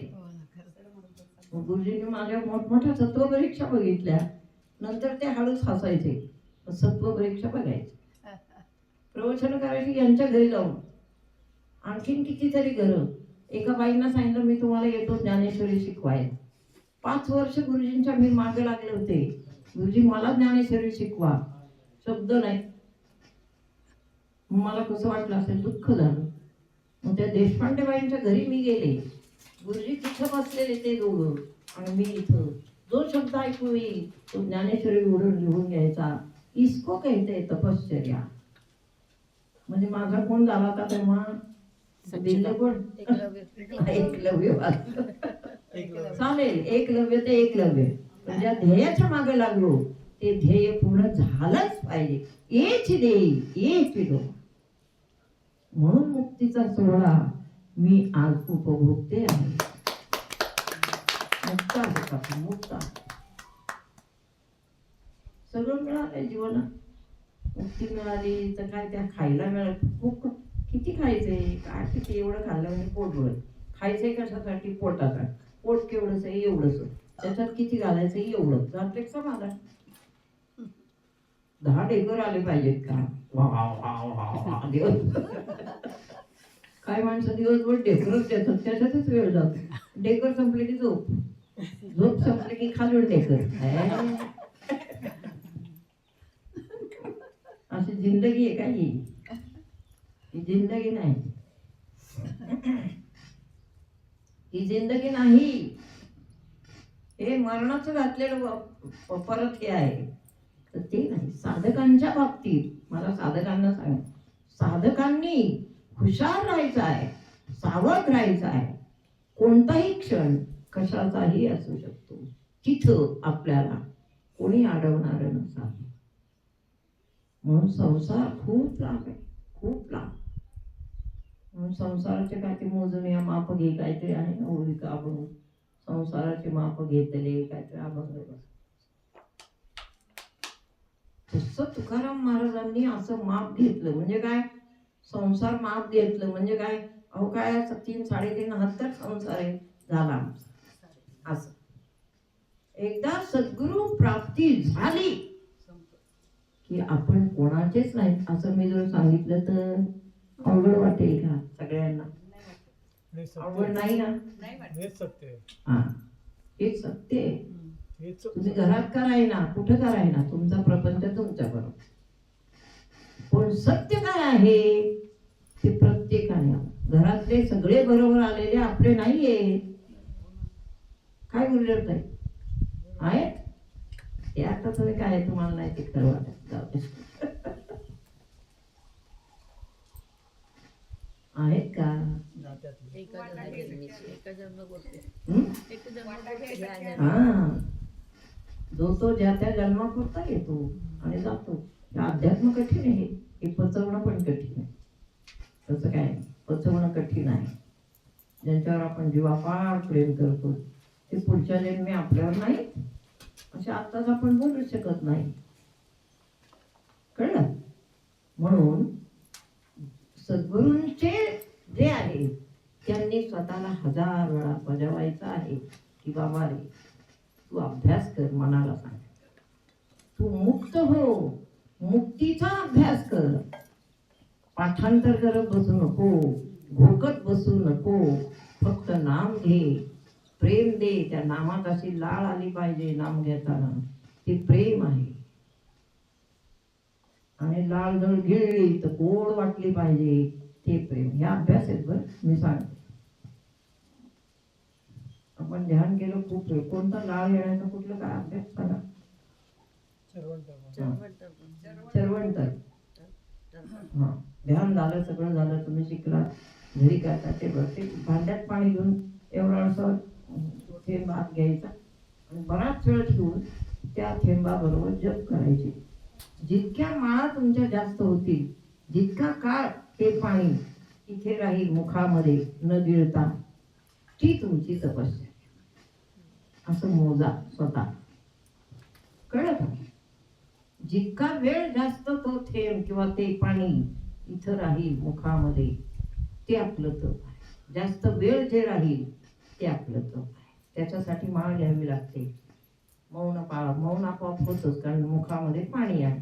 गुरुजींनी माझ्या मोठमोठ्या सत्व परीक्षा बघितल्या, नंतर ते हळूच हसायचे. सत्व परीक्षा बघायची, प्रवचन करायची यांच्या घरी जाऊन, आणखीन कितीतरी घरं. एका बाईंना सांगितलं, मी तुम्हाला येतो ज्ञानेश्वरी शिकवायला. 5 वर्ष गुरुजींच्या मी मागे लागले होते, गुरुजी मला ज्ञानेश्वरी शिकवा. शब्द नाही. मला कसं वाटलं असेल, दुःख झालं. मग त्या देशपांडे बाईंच्या घरी मी गेले, गुरुजी तिथं बसलेले ते दोघं आणि मी इथं. जो शब्द ऐकू येईल तो ज्ञानेश्वरी उडून लिहून घ्यायचा. इसको कहते तपश्चर्या. म्हणजे माझा कोण झाला होता तेव्हा, दिल्ली कोण, एकलव्य वाचलं. चालेल, एकलव्य ते एकलव्य. पण ज्या ध्येयाच्या मागे लागलो ते ध्येय पूर्ण झालंच पाहिजे. एच देई एच दो. म्हणून मुक्तीचा सोहळा मी आज उपभोगते आहे. मुक्ता होता, मुक्ता. सगळं मिळालंय जीवनात. मुक्ती मिळाली तर काय, त्या खायला मिळालं. खूप किती खायचंय, काय किती, एवढं खाल्लं म्हणजे पोट भरेल. खायचंय कशासाठी, पोटासाठी. पोट केवढंच आहे, एवढंच. त्याच्यात किती घालायचं, एवढं घातलं समाधान. 10 डेकर आले पाहिजेत का, दिवस काय माणसं दिवसभर डेकरच देतात, त्याच्यातच वेळ जातो. डेकर संपले की झोप, झोप संपले की खालून डेकर. अशी जिंदगी आहे का ही जिंदगी नाही. ही जिंदगी नाही, हे मरणाचं घातलेलं परत हे आहे. तर ते नाही. साधकांच्या बाबतीत मला साधकांना सांग, साधकांनी हुशार राहायचं आहे, सावध राहायचं आहे. कोणताही क्षण कशाचाही असू शकतो, तिथं आपल्याला कोणी अडवणार नसावं. म्हणून संसार खूप लांब आहे, खूप लांब. म्हणून संसाराचे काय ते मोजून या माप घे काहीतरी आहे ना, ओळीका अभंग. संसाराचे माप घेतले काहीतरी अभंग. तसं तुकाराम महाराजांनी असं माप घेतलं म्हणजे काय, संसार माप घेतलं म्हणजे काय, अहो काय 3-3.5 हात तर संसार आहे झाला असं. एकदा सद्गुरु प्राप्ती झाली की आपण कोणाचेच नाही. असं मी जर सांगितलं तर अवघड वाटेल का सगळ्यांना, अवघड नाही ना. हेच सत्य आहे. हा, हेच सत्य आहे. हेच तुम्ही घरात करायना, कुठं करायना, तुमचा प्रपंच तुमच्या बरोबर. पण सत्य काय आहे ते प्रत्येकाने, घरातले सगळे बरोबर आलेले आपले नाहीये. काय उरलं ताई आहेत ते, आता तुम्ही काय तुम्हाला नाही ते खरं वाटत, जाऊ दे. आहेत का, हा, जो तो ज्या त्या जन्मापुरता येतो आणि जातो. अध्यात्म कठीण आहे, हे पचवणं पण कठीण आहे. तसं काय पचवणं कठीण आहे. ज्यांच्यावर आपण जीवापाड प्रेम करतो ते पुढच्या जन्मी आपल्यावर नाही असे आत्ताच आपण बोलू शकत नाही. कळलं. म्हणून सद्गुरूंचे जे आहे त्यांनी स्वतःला 1000 वेळा बजावायचं आहे की बाबा रे तू अभ्यास कर, मनाला सांग. तू मुक्त हो, मुक्तीचा अभ्यास कर. पाठांतर करत बसू नको, भोकत बसू नको. फक्त नाम घे, प्रेम दे. त्या नामात अशी लाळ आली पाहिजे नाम घेताना, ते प्रेम आहे. आणि लाळ जर गिळली तर गोड वाटली पाहिजे, ते प्रेम. हे अभ्यास आहेत बरं, मी सांगते. आपण ध्यान केलं खूप वेळ. कोणता लाळ येण्याचा कुठलं काय अभ्यास सांगा. चरवंतर. हा, ध्यान झालं, सगळं झालं, तुम्ही शिकला, घरी काय ते ते भांड्यात पाणी घेऊन एवढा असं थेंब आत घ्यायचा आणि बराच वेळ ठेवून त्या थेंबाबरोबर जप करायचे. जितक्या माळा तुमच्या जास्त होतील, जितका काळ ते पाणी इथे राहील मुखामध्ये न गिळता, ती तुमची तपस्या. असं मोजा स्वतः. कळलं का? जितका वेळ जास्त तो थेंब किंवा ते पाणी इथं राहील मुखामध्ये, ते आपलं तप आहे. जास्त वेळ जे राहील ते आपलं तप आहे. त्याच्यासाठी माळ घ्यावी लागते. मौन पाळ, मौन आपोआप होतच, कारण मुखामध्ये पाणी आहे,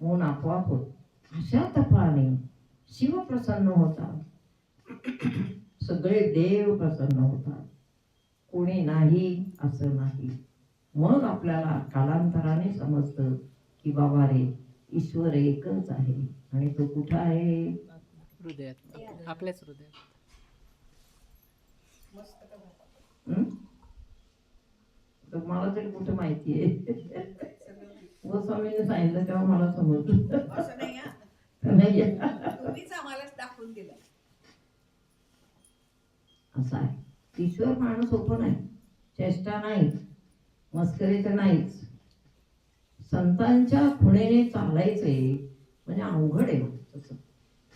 मौन आपोआप होत. अशा तपाने शिव प्रसन्न होतात, सगळे देव प्रसन्न होतात. कोणी नाही असं नाही. मग आपल्याला कालांतराने समजतं की बाबा रे, ईश्वर एकच आहे. आणि तो कुठं आहे? हृदयात, आपल्याच हृदयात. तर मला तरी कुठं माहिती आहे? गोस्वामीने सांगितलं तेव्हा मला समजलं. असं नाही हा. नाही तुम्हीच आम्हालाच दाखवून दिलं. असं आहे. ईश्वर पाहणं सोपं नाही, चेष्टा नाही, मस्करीचं नाहीच. संतांच्या खुणेने चालायचंय म्हणजे अवघड आहे तसं.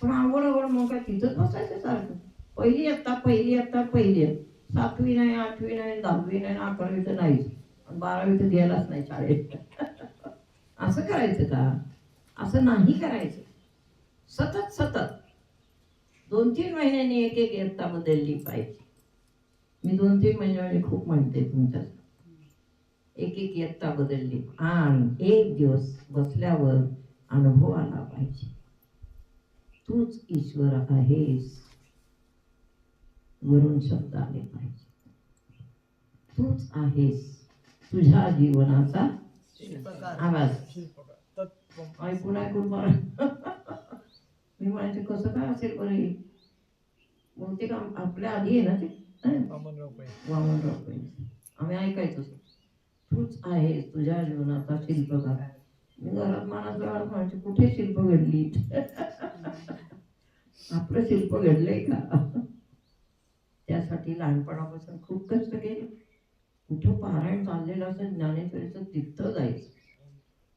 पण अवघड मग काय तिथंच बसायचं सारखं. पहिली इयत्ता, पहिली इयत्ता, पहिली इयत्ता. 7वी नाही, 8वी नाही, 10वी नाही, 11वी तर नाहीच, 12वी तर गेलाच नाही शाळेत. असं करायचं का? असं नाही करायचं. सतत सतत 2-3 महिन्यांनी एक एक इयत्ता बदलली पाहिजे. मी 2-3 महिने म्हणजे खूप म्हणते तुमच्या. एक एक इयत्ता बदलली आणि एक दिवस बसल्यावर अनुभव आला पाहिजे, तूच ईश्वर आहेस. वरून शब्द आले पाहिजे, तूच आहेस. तुझ्या जीवनाचा आवाज ऐकून ऐकून मला मी म्हणायचे कसं काय असेल बरं. बहुतेक आपल्या आधी आहे ना ते वामनराव पै. आम्ही ऐकायचो, तूच आहेस तुझ्या जीवनाचा शिल्पकार. मी घरात मनात म्हणायचे कुठे शिल्प घडली? आपलं शिल्प घडलंय का? त्यासाठी लहानपणापासून खूप कष्ट केले. कुठं पारायण चाललेलं असं ज्ञानेश्वरीचं तिथं जायचं.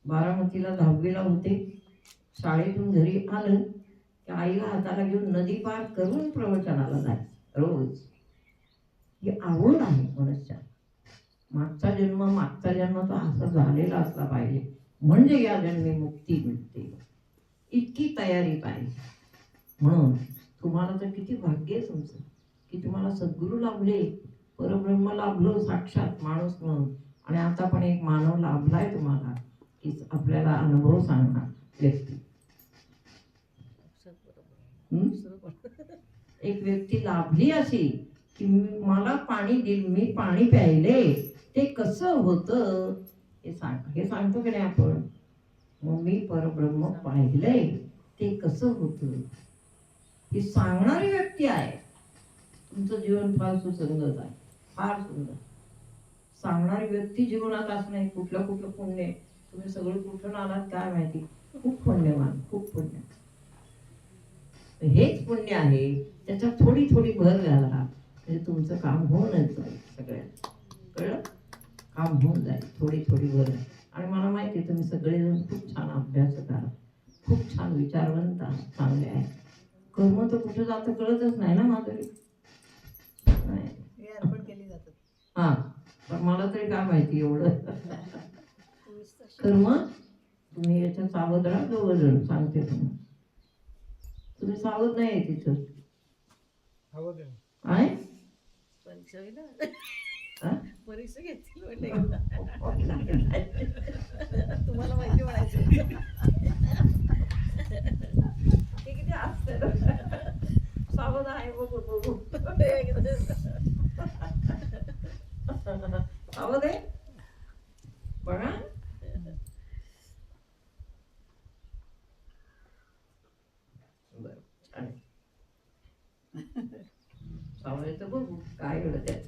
बारामतीला 10वीला होते. शाळेतून घरी आलं की आईला हाताला घेऊन नदी पार करून प्रवचनाला जायचं रोज. ही आवड आहे मनुष्याला. मागचा जन्म तो असा झालेला असला पाहिजे, म्हणजे या जन्मी मुक्ती मिळते. इतकी तयारी पाहिजे. म्हणून तुम्हाला तर किती भाग्य आहे तुमचं की तुम्हाला सद्गुरू लाभले, परब्रह्म लाभलो साक्षात माणूस म्हणून. आणि आता पण एक मानव लाभलाय तुम्हाला की आपल्याला अनुभव सांगणार व्यक्ती. एक व्यक्ती लाभली अशी की मला पाणी दिल, मी पाणी प्यायले, ते कसं होतं हे सांगतो की नाही आपण. मग मी परब्रह्म पाहिलंय, ते कसं होतं हे सांगणारी व्यक्ती आहे. तुमचं जीवन फार सुसंगत आहे, फार सुंदर. सांगणारी व्यक्ती जीवनात असणे कुठलं पुण्य. तुम्ही सगळं कुठून आलात काय माहिती. खूप पुण्यवान, खूप पुण्य. हेच पुण्य आहे. त्याच्यात थोडी थोडी भर घाला म्हणजे तुमचं काम होऊनच जाईल. सगळ्यात कळलं, काम होऊन जाईल. थोडी थोडी भर. आणि मला माहिती आहे तुम्ही सगळेजण खूप छान अभ्यास करा, खूप छान विचारवंत चांगले आहे. कर्म तर कुठं जातं कळतच नाही ना माधुरी. अर्पण केली जातात. हा, पण मला तरी काय माहिती एवढं. कर्म तुम्ही याच्या सावध राहा. दोघं सांगते तुम्ही सावध नाही तिथं आहे. परीक्षा घेतली म्हणले तुम्हाला माहिती म्हणायचं ते किती असते सावध आहे बघू बघू सावध आहे बघा बरं छान आहे. सावध आहे तर बघू काय एवढं त्यात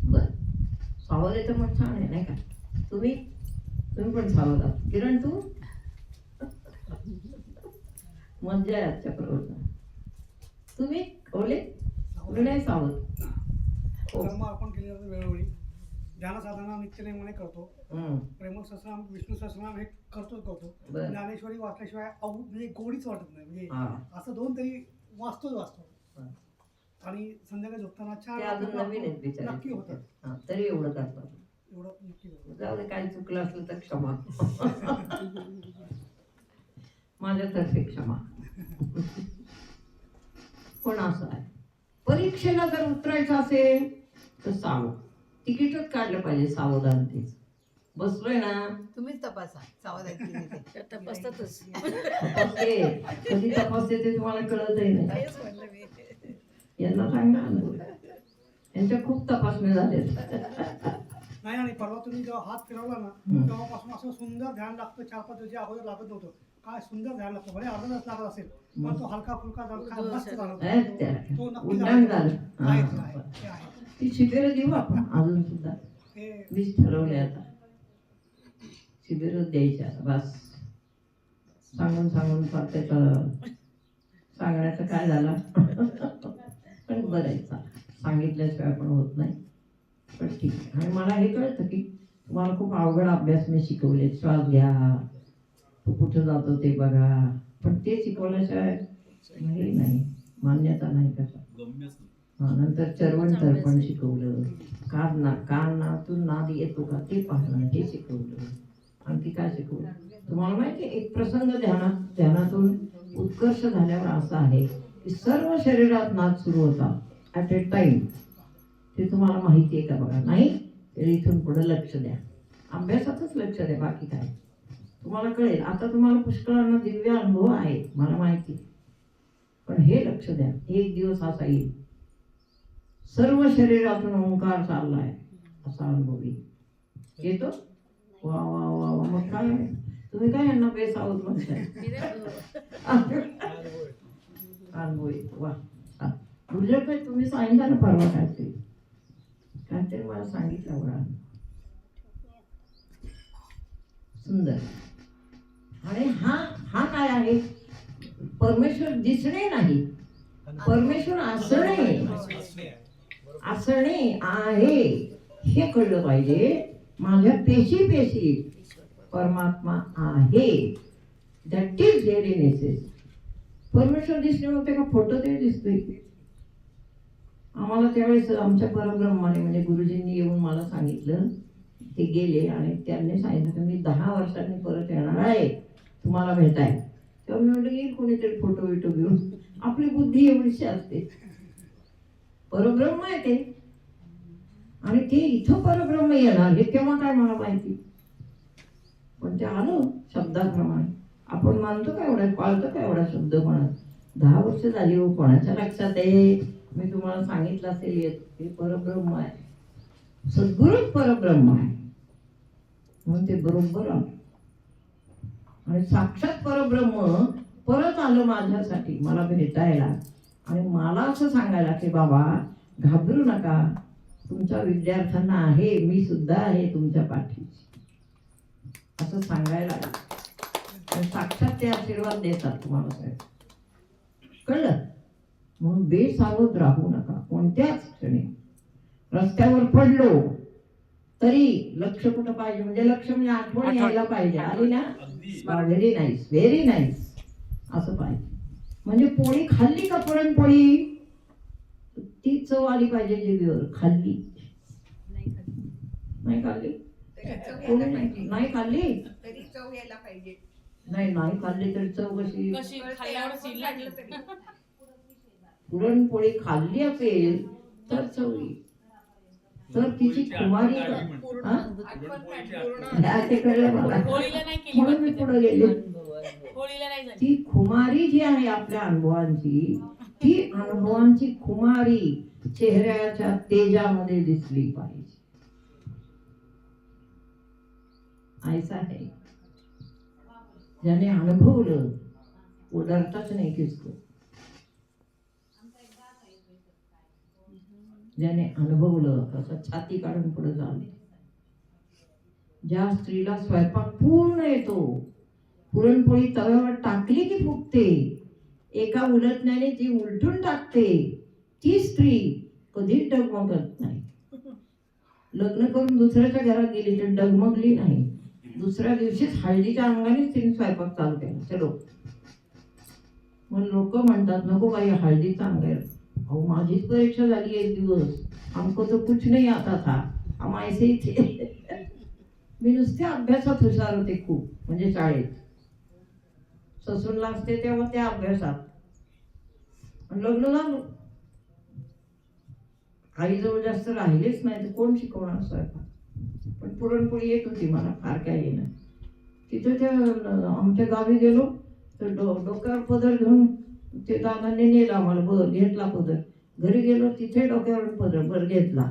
बर सावध आहे तर मग छान आहे नाही का तुम्ही पण सावध आहात किरण तू मज्जा आहे आजच्या प्रवचनात तुम्ही ओले नाही सावध हो. कर्म आपण केले जाते वेळोवेळी ध्यान साधना नित्यनेमाने करतो प्रेमक सहस्रनाम विष्णू सहस्रनाम हे करतो बरं. ज्ञानेश्वरी वाचल्याशिवाय म्हणजे गोडीच वाटत नाही म्हणजे हा. असं दोन तरी वाचतो हा. आणि संध्याकाळी झोपताना ते अजून नवीन आहेत नक्की बिचारे होतं हा, तरी एवढं करतात एवढं नक्की होतं जाऊ दे काही चुकलं असलं तर क्षमा माझ्यातर्फे क्षमा पण असं आहे परीक्षेला जर उतरायचं असेल तर सावध तिकीटच काढलं पाहिजे सावधानतेच बसलोय ना तुम्हीच तपासा सावध आहेत की नाही ते. तपासतातच तपासते कधी तपासते ते तुम्हाला कळतही नाही तेच म्हणलं मी यांना सांगा अनुभव यांच्या खूप तपासणी झालेत नाही आणि परवा तुम्ही जेव्हा हात फिरवला ना तेव्हापासून असं सुंदर ध्यान लागतं 4-5 दिवशी अगोदर लागत नव्हतं काय सुंदर ध्यान लागतं भले अर्धा तास लागत असेल पण तो हलका फुलका मस्त जाणवतो. तो नक्की उड्डाण झालं आहे, हा. ते आहे. ती शिबिर देऊ आपण अजून सुद्धा ते मीच ठरवले आता शिबिरच द्यायचे आता बस सांगून फार त्याचं सांगण्याचं काय झालं पण बरं आहे सांगितल्याशिवाय पण होत नाही पण ठीक आहे आणि मला हे कळतं की तुम्हाला खूप अवघड अभ्यास मी शिकवले श्वास घ्या तो कुठं जातो ते बघा पण ते शिकवल्याशिवाय हे नाही मान्यता नाही कशा नंतर चरवण तर्पण शिकवलं कानातून नाद येतो का ते पाहणं हे शिकवलं आणखी काय शिकवलं तुम्हाला माहिती एक प्रसंग ध्यानातून उत्कर्ष झाल्यावर असा आहे की सर्व शरीरात नाद सुरू होता ॲट ए टाइम ते तुम्हाला माहिती आहे का बघा नाही तर इथून पुढे लक्ष द्या अभ्यासातच लक्ष द्या बाकी काय तुम्हाला कळेल आता तुम्हाला पुष्कळांना दिव्य अनुभव आहे मला माहिती पण हे लक्ष द्या एक दिवस असा येईल सर्व शरीरातून ओंकार चाललाय असा अनुभव येतो वा वा वा वा मग काय तुम्ही काय यांना बेसावत म्हणताय अनुभव येतो वा गुजर काय तुम्ही सांगितलं ना परवा काहीतरी मला सांगितलं बघा सुंदर आणि हा काय आहे परमेश्वर दिसणे नाही परमेश्वर असणे आहे हे कळलं पाहिजे माझ्या पेशी परमात्मा आहे दॅट इज व्हेरी नेसेसरी परमेश्वर दिसणे होते का फोटो ते दिसतोय आम्हाला त्यावेळेस आमच्या परब्रह्माने म्हणजे गुरुजींनी येऊन मला सांगितलं ते गेले आणि त्यांनी सांगितलं की मी 10 वर्षांनी परत येणार आहे तुम्हाला भेटाय तेव्हा मी म्हटलं येईल कोणीतरी फोटो बिटो घेऊन आपली बुद्धी एवढीशी असते परब्रह्म आहे ते आणि ते इथं परब्रह्म येणार हे केव्हा काय मला माहिती पण ते आलं शब्दाप्रमाणे आपण मानतो का एवढा पाळतो का एवढा शब्द म्हणत 10 वर्ष झाली हो कोणाच्या लक्षात आहे मी तुम्हाला सांगितलं असेल हे परब्रह्म आहे सद्गुरूच परब्रह्म आहे म्हणून ते बरोबर आलं आणि साक्षात परब्रह्म परत आलं माझ्यासाठी मला भेटायला आणि मला असं सांगायला की बाबा घाबरू नका तुमच्या विद्यार्थ्यांना आहे मी सुद्धा आहे तुमच्या पाठीशी असं सांगायला आणि साक्षात ते आशीर्वाद देतात तुम्हाला साहेब कळलं म्हणून बेसावध राहू नका कोणत्याच क्षणी रस्त्यावर पडलो तरी लक्ष कुठं पाहिजे म्हणजे लक्ष म्हणजे आठवण यायला पाहिजे आली ना व्हेरी नाईस असं पाहिजे म्हणजे पोळी खाल्ली का पुरणपोळी ती चव आली पाहिजे जिभेवर खाल्ली नाही खाल्ली नाही खाल्ली तरी चव यायला पाहिजे नाही खाल्ली तरी चव कशी पुरणपोळी खाल्ली असेल तर चवी, तर तिची कुमारी हा? ते कळलं मला, म्हणून मी पुढे गेले. ती खुमारी जी आहे आपल्या अनुभवांची, ती अनुभवांची खुमारी चेहऱ्याच्या तेजामध्ये दिसली पाहिजे. ऐसा है ज्याने अनुभवलं वो डरताच नाही किसको. ज्याने अनुभवलं तसं छाती काढून पुढे झालं. ज्या स्त्रीला स्वयंपाक पूर्ण येतो, पुरणपोळी तव्यावर टाकली की फुगते, एका उलटण्याने ती उलटून टाकते, ती स्त्री कधीच डगमगत नाही. लग्न करून दुसऱ्याच्या घरात गेली तर डगमगली नाही. दुसऱ्या दिवशीच हळदीच्या अंगानेच तिने स्वयंपाक चालू केला. चलो, मग लोक म्हणतात नको बाई हळदीचा अंग आहे. अहो माझीच परीक्षा झाली एक दिवस, हमको तो कुछ नहीं आता था, हम ऐसे ही थे. मी नुसते अभ्यासात हुशार होते खूप, म्हणजे शाळेत ससूनला असते तेव्हा त्या अभ्यासात. लग्न झालं, आईजवळ जास्त राहिलेच नाही तर कोण शिकवणार स्वयंपाक. पण पुरणपोळी येत होती मला, फार काय येणार. तिथे त्या आमच्या गावी गेलो तर डोक्यावर पदर घेऊन ते दादांनी नेला आम्हाला. बर घेतला पदर. घरी गेलो तिथे डोक्यावरून पदर बर घेतला.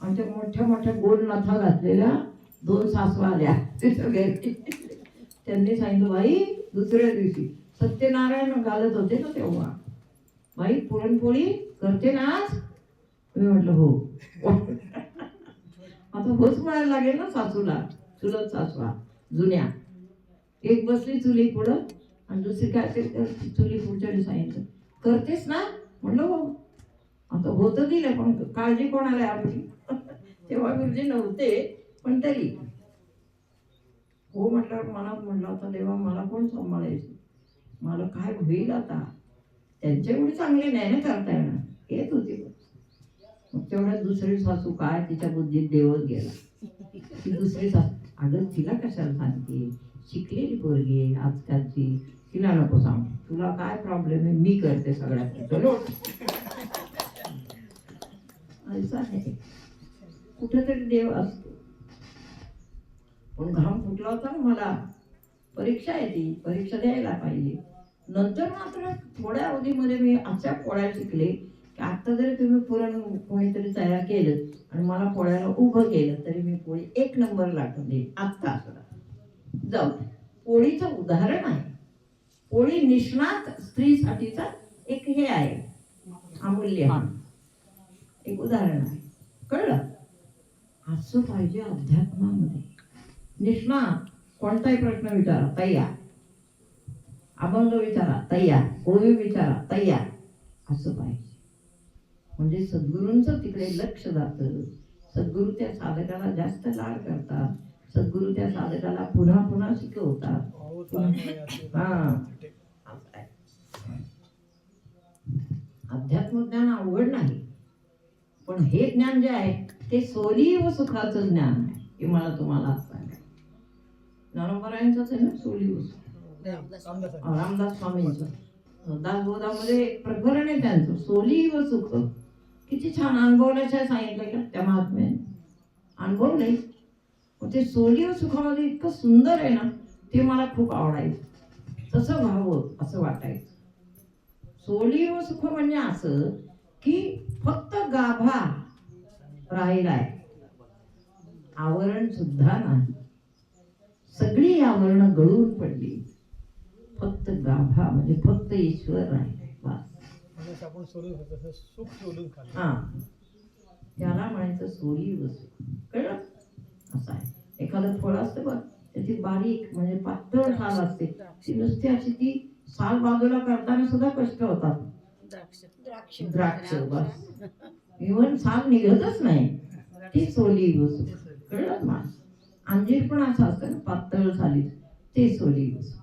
आमच्या मोठ्या मोठ्या गोल नथा घातलेल्या 2 सासवा आल्या त्यांनी सांगितलं बाई, दुसऱ्या दिवशी सत्यनारायण घालत होते ना तेव्हा, बाई पुरणपोळी करते ना आज. मी म्हटलं हो. आता होच म्हणायला लागेल ना सासूला, चुलत सासवा जुन्या. एक बसली चुली पुढं आणि दुसरी काय असेल चुली पुढच्या सांगितलं करतेस ना. म्हणलं हो. आता होतं दिलं पण काळजी कोणाला आपली. तेव्हा गुरुजी नव्हते पण तरी हो म्हटल्यावर मनात म्हटलं होता देवा मला कोण सांभाळायचं, मला काय होईल आता. त्यांच्या एवढी चांगली नाही ना करता येणार, येत होती. मग तेवढ्यात दुसरी सासू काय तिच्या बुद्धीत देवच गेला. ती दुसरी सासू, अगं तिला कशाला सांगते, शिकलेली पोरगी आहे आजकालची, तिला नको सांग, तुला काय प्रॉब्लेम आहे मी करते सगळ्यात. चलो असं आहे, कुठेतरी देव असतो. पण घाम फुटला होता ना मला, परीक्षा आहे ती, परीक्षा द्यायला पाहिजे. नंतर मात्र थोड्या अवधीमध्ये मी अशा पोळ्या शिकले की आता जरी तुम्ही पुरण कोणीतरी तयार केलं आणि मला पोळ्याला उभं केलं तरी मी पोळी 1 नंबर लाटून देईल. आत्ता असं जाऊ. पोळीचं उदाहरण आहे. पोळी निष्णात स्त्रीसाठीचा एक हे आहे, अमूल्य एक उदाहरण आहे. कळलं? असं पाहिजे अध्यात्मामध्ये. निष्णात कोणताही प्रश्न विचारा तयार, अभंग विचारा तयार, ओवी विचारा तयार, असं पाहिजे. म्हणजे सद्गुरूंचं तिकडे लक्ष जातं. सद्गुरू त्या साधकाला जास्त लाड करतात. सद्गुरू त्या साधकाला पुन्हा पुन्हा शिकवतात. अध्यात्म ज्ञान अवघड नाही, पण हे ज्ञान जे आहे ते सोली व सुखाचं ज्ञान आहे. हे मला तुम्हाला सांगायचं. ज्ञानोबरायांचंच आहे ना सोली व सुख. रामदास स्वामींचं दासबोधामध्ये एक प्रकरण आहे त्यांचं, सोली व सुख. किती छान अनुभवल्याशिवाय सांगितलं का त्या महात्म्याने, अनुभवले. ते सोली व सुखामध्ये इतकं सुंदर आहे ना, ते मला खूप आवडायचं. तसं व्हावं असं वाटायचं. सोली व सुख म्हणजे असं की फक्त गाभा राहिलाय, आवरण सुद्धा नाही. सगळी आवरण गळून पडली, फक्त गाभा म्हणजे फक्त ईश्वर राहिलाय. बस आपण सोडून खातो, सुख सोडून खातो. हा, त्याला म्हणायचं सोली व सुख. कळलं? असं आहे. एखादं फळ असतं बघ, त्याची बारीक म्हणजे पातळ साल असते, ती नुसती अशी ती साल बाजूला करताना सुद्धा कष्ट होतात. द्राक्ष बस, इव्हन साल निघतच नाही, ती सोली व सुख. कळलं ना? अंजीर पण असं असतं ना पातळ साली, ते सोली व सुख.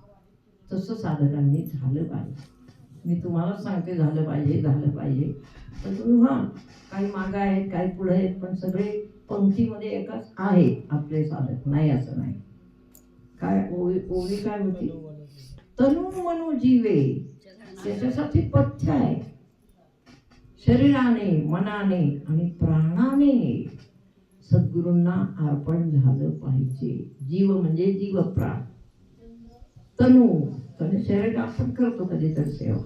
तसं साधकांनी झालं पाहिजे. मी तुम्हाला सांगते झालं पाहिजे, झालं पाहिजे. तर तुम्ही काही मागं आहेत, काही पुढे आहेत, पण सगळे पंक्तीमध्ये एकाच आहे आपले साधक. नाही असं नाही. काय ओवी काय होती? तनु मनु जीवे, त्याच्यासाठी पथ्य आहे. शरीराने, मनाने आणि प्राणाने सद्गुरूंना अर्पण झालं पाहिजे. जीव म्हणजे जीव प्राण, तनू तर शरीर आपण करतो कधीतरी सेवा,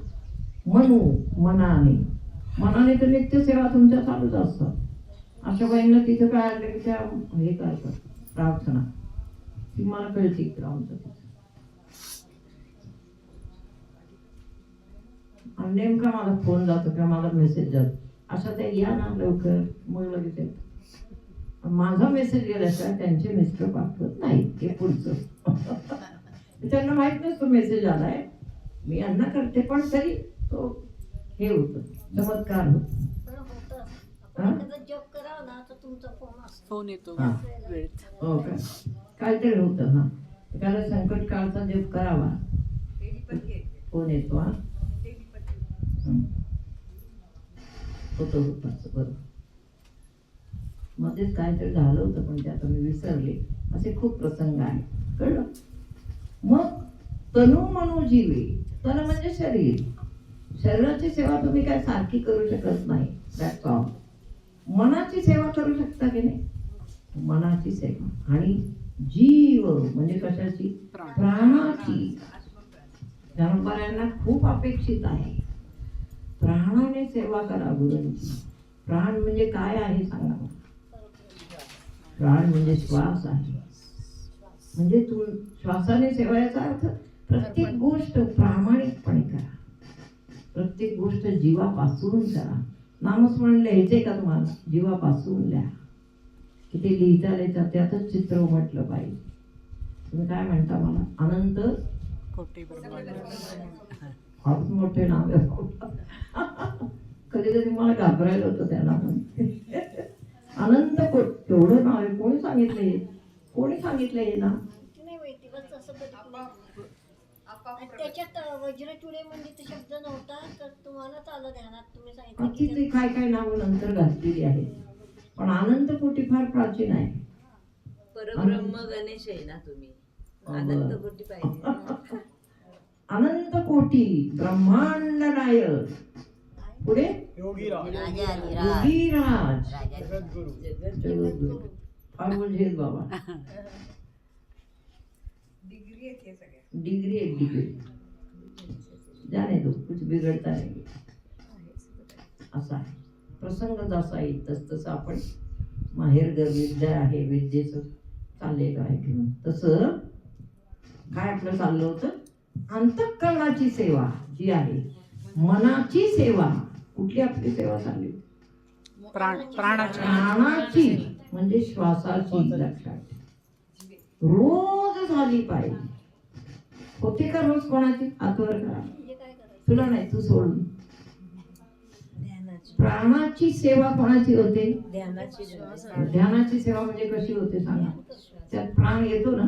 मनू मनाने तर नित्य सेवा तुमच्या चालूच असतात. अशा बाईंना तिथं काय आलं की त्या हे करतात प्रार्थना, ती मला कळते आमचं तिथं. आणि नेमका मला फोन जातो किंवा मला मेसेज जातो, अशा त्या या ना लवकर, मग लगेच येतो. माझा मेसेज गेल्याशिवाय त्यांचे मिस्टर पाठवत नाही. हे पुढचं त्यांना माहित नसतो मेसेज आलाय, मी यांना करते, पण तरी तो हे होतं, चमत्कार होतो. फोन येतो हा. वेळेत. हो का, काहीतरी होतं. हा, एखादा संकट काळचा जप करावा, फोन येतो. हा होतं बरोबर. मध्येच काहीतरी झालं होतं पण ते आता मी विसरले. असे खूप प्रसंग आहे, कळलं. मग तनु मनू जीवे, तन म्हणजे शरीर. शरीराची सेवा तुम्ही काय सारखी करू शकत नाही, दॅट्स ऑल. मनाची सेवा करू शकता की नाही, मनाची सेवा. आणि जीव म्हणजे कशाची, प्राणाची. ज्ञानोबांना खूप अपेक्षित आहे, प्राणाने सेवा करा गुरूंची. प्राण म्हणजे काय आहे सांगा. प्राण म्हणजे श्वास आहे. म्हणजे तू श्वासाने सेवा, याचा अर्थ प्रत्येक गोष्ट प्रामाणिकपणे करा, प्रत्येक गोष्ट जीवापासून करा. नामस्मरण लिहायचंय का तुम्हाला, जीवापासून लिहा. की ते लिहिता त्यातच चित्र उमटलं पाहिजे. तुम्ही काय म्हणता मला, अनंत कोटी ब्रह्मांड. फारच मोठे नाव आहे. कधी कधी मला घाबरायला होतं त्याला. अनंत केवढं नाव आहे, कोणी सांगितलंय, कोणी सांगितलंय हे नाव. त्याच्यात वज्रचुडे म्हणजे ते शब्द नव्हता, तर तुम्हालाच आलं ध्यानात, तुम्ही सांगितलं तिथे काय काय नावं नंतर घातलेली आहेत, पण अनंत कोटी फार प्राचीन आहे. परब्रह्म गणेश आहे ना तुम्ही, अनंत कोटी पाहिजे. अनंत कोटी ब्रह्मांड नायक. पुढे योगीराज, योगीराज, जगद्गुरु, जगद्गुरु. फार म्हणजे बाबा डिग्री आहेत हे सगळ्या. डिग्री एक डिग्री, जाने दो, कुछ बिघडता नाही. असा आहे प्रसंग, जसा येईल तसं आपण माहेरघर विद्या आहे, विद्येचं चाललेलं आहे घेऊन. तसं काय आपलं चाललं होतं, अंतःकरणाची सेवा जी आहे, मनाची सेवा. कुठली आपली सेवा चालली, प्राणाची म्हणजे श्वासाची. लक्षात रोज झाली पाहिजे. होते का रोज कोणाची, हातवर करा, तुला नाही तू सोडून. प्राणाची सेवा कोणाची होते, ध्यानाची सेवा. म्हणजे कशी होते सांगा, त्यात प्राण येतो ना,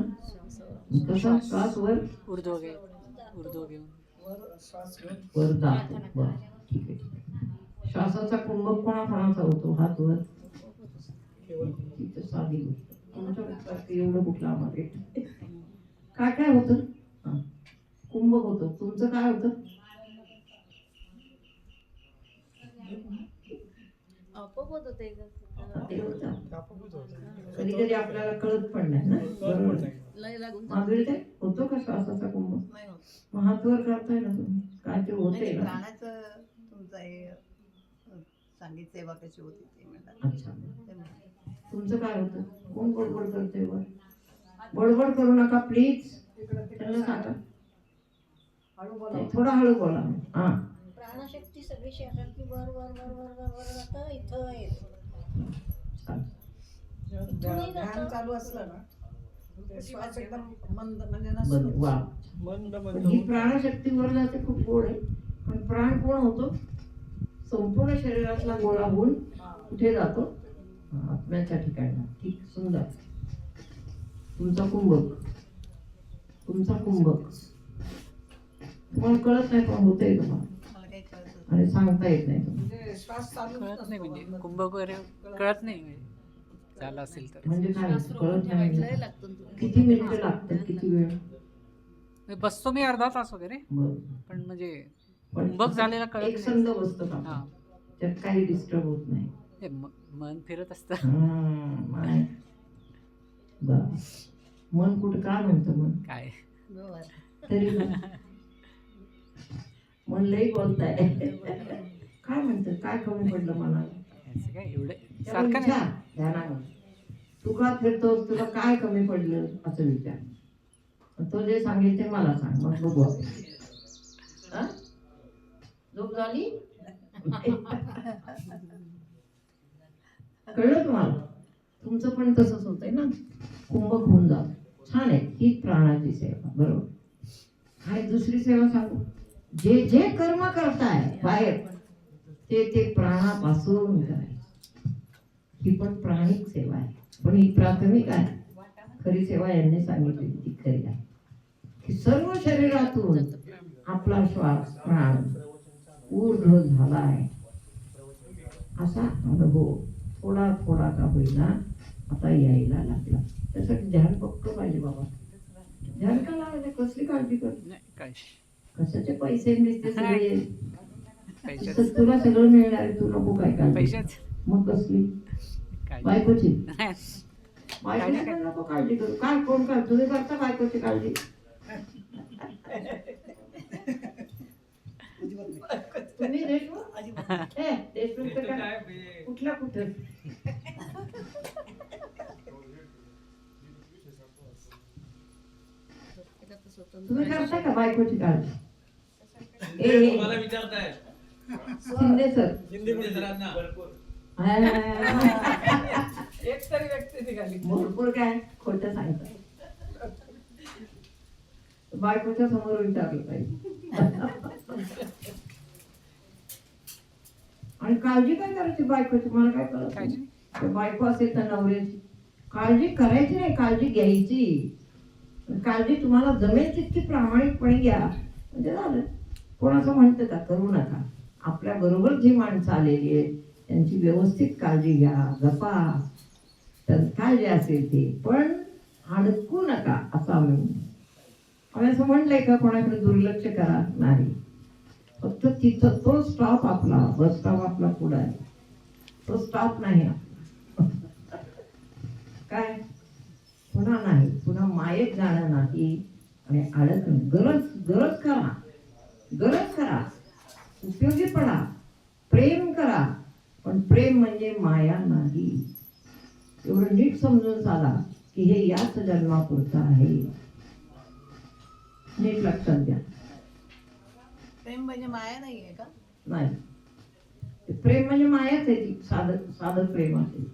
कसा श्वास वर ऊर्ध्व घेऊन वर जातो. बरं, ठीक आहे. श्वासाचा कुंभक कोणाचा होतो, हात वर. तिथं साधी गोष्ट, तुमच्या एवढं कुठलं आम्हाला काय काय होतं, कुंभक होतं. तुमचं काय होतं, ते होतं. कधी कधी आपल्याला कळत पण नाही ना, बरोबर. माधुरी ताई, होतो का श्वासाचा कुंभक, मग हात वर करताय ना तुम्ही, काय ते होते ना. प्राणाचं तुमचं हे सांगित सेवा कशी होती ते म्हणतात. अच्छा, तुमचं काय होतं, कोण बडबड करते वर, बडबड करू नका प्लीज, त्यांना सांगा थोडा हळू बोला. हा, प्राणशक्ती सगळी शरीरातली वर वर वर वर वर वर जातं, इथं येतो. ध्यान चालू असलं ना, ते श्वास एकदम मंद म्हणजे बरं, नसतो. वा. मंद ही प्राणशक्ती वर जाते, खूप गोड आहे. पण प्राण कोण होतो, संपूर्ण शरीरातला गोळा होऊन कुठे जातो, आत्म्याच्या ठिकाणी. ठीक, सुंदर. तुमचा कुंभक तुम्हाला कळत नाही, पण होतंय तुम्हाला, मला काही कळत आणि सांगता येत नाही तुम्हाला. म्हणजे श्वास चालू कळत नाही, म्हणजे कुंभक वगैरे कळत नाही, म्हणजे झालं असेल तर. म्हणजे काय कळत नाही म्हणजे किती मिनिटं लागतात, किती वेळ. म्हणजे बसतो मी अर्धा तास वगैरे, बरं. पण म्हणजे पण कुंभक झालेला कळत एक नाही. संद बसतं का, हा. त्यात काही डिस्टर्ब होत नाही. हे मन फिरत असतं. माय मन कुठं काय म्हणतं मन काय तरी मन लई बोलताय. काय म्हणतं, काय कमी पडलं मला? याचं काय एवढे त्याला सारखं विचार नाही. ध्यानामध्ये, तू का फिरतोस, तुला काय कमी पडलं असं विचार. तो जे सांगेल ते मला सांग, मग बघू. हा? झोप झाली? कळलं तुम्हाला? तुमचं पण तसंच होतंय ना, कुंभक होऊन जात. छान आहे ही प्राणाची सेवा, बरोबर. काय दुसरी सेवा सांगू? जे जे कर्म करताय बाहेर ते प्राणापासून करायचं. ही पण प्राणिक सेवा आहे, पण ही प्राथमिक आहे. खरी सेवा यांनी सांगितली ती खरी आहे की सर्व शरीरातून आपला श्वास प्राण ऊर्ध्व झालाय असा अनुभव थोडा थोडा का होईना आता यायला लागला. त्यासाठी ध्यान पक्क पाहिजे बाबा. ध्यान का लावायचं? कसली काळजी कर? नाही काय कशाचे पैसे मिळते सगळे? पैशाच तर तुला सगळं मिळणार आहे, तू नको काय काळजी. पैशाच मग कसली? काय बायकोची नाही. बायकोची पण नको काळजी करू. काय कोण काय तुम्ही करता बायकोची काळजी? तुम्ही देशमुख? हे, देशमुख तर काय? कुठला कुठं? तुम्ही करता का बायकोची काळजी? मला विचारताय शिंदे सर सरांना एक तरी व्यक्ती निघाली. भरपूर काय खोटं सांगतात. बायकोच्या समोर विचारलं पाहिजे. आणि काळजी काय करायची बायकोची? मला काय कळत काळजी? नाही. बायको असेल तर नवऱ्याची काळजी करायची नाही, काळजी घ्यायची. काळजी तुम्हाला जमेल तितकी प्रामाणिकपणे घ्या म्हणजे झालं. कोण असं म्हणतं का करू नका? आपल्या बरोबर जी माणसं आलेली आहेत त्यांची व्यवस्थित काळजी घ्या, जपा, तर काय जे असेल ते, पण अडकू नका असं आम्ही असं म्हणलंय का कोणाकडे दुर्लक्ष करा? नाही. फक्त तिथं तो स्टॉप आपला, बस स्टॉप आपला पुढे आहे, तो स्टॉप नाही आपला. काय पुन्हा नाही, पुन्हा मायेत जाणं नाही आणि अडकणं. गरज करा, उपयोगी पडा, प्रेम करा, पण प्रेम म्हणजे माया नाही. एवढं नीट समजून चाला की हे याच जन्मापुरतं आहे. नीट लक्षात द्या. प्रेम म्हणजे माया नाहीये का? नाही, ते प्रेम म्हणजे मायाच आहे. ती साधं प्रेम असेल.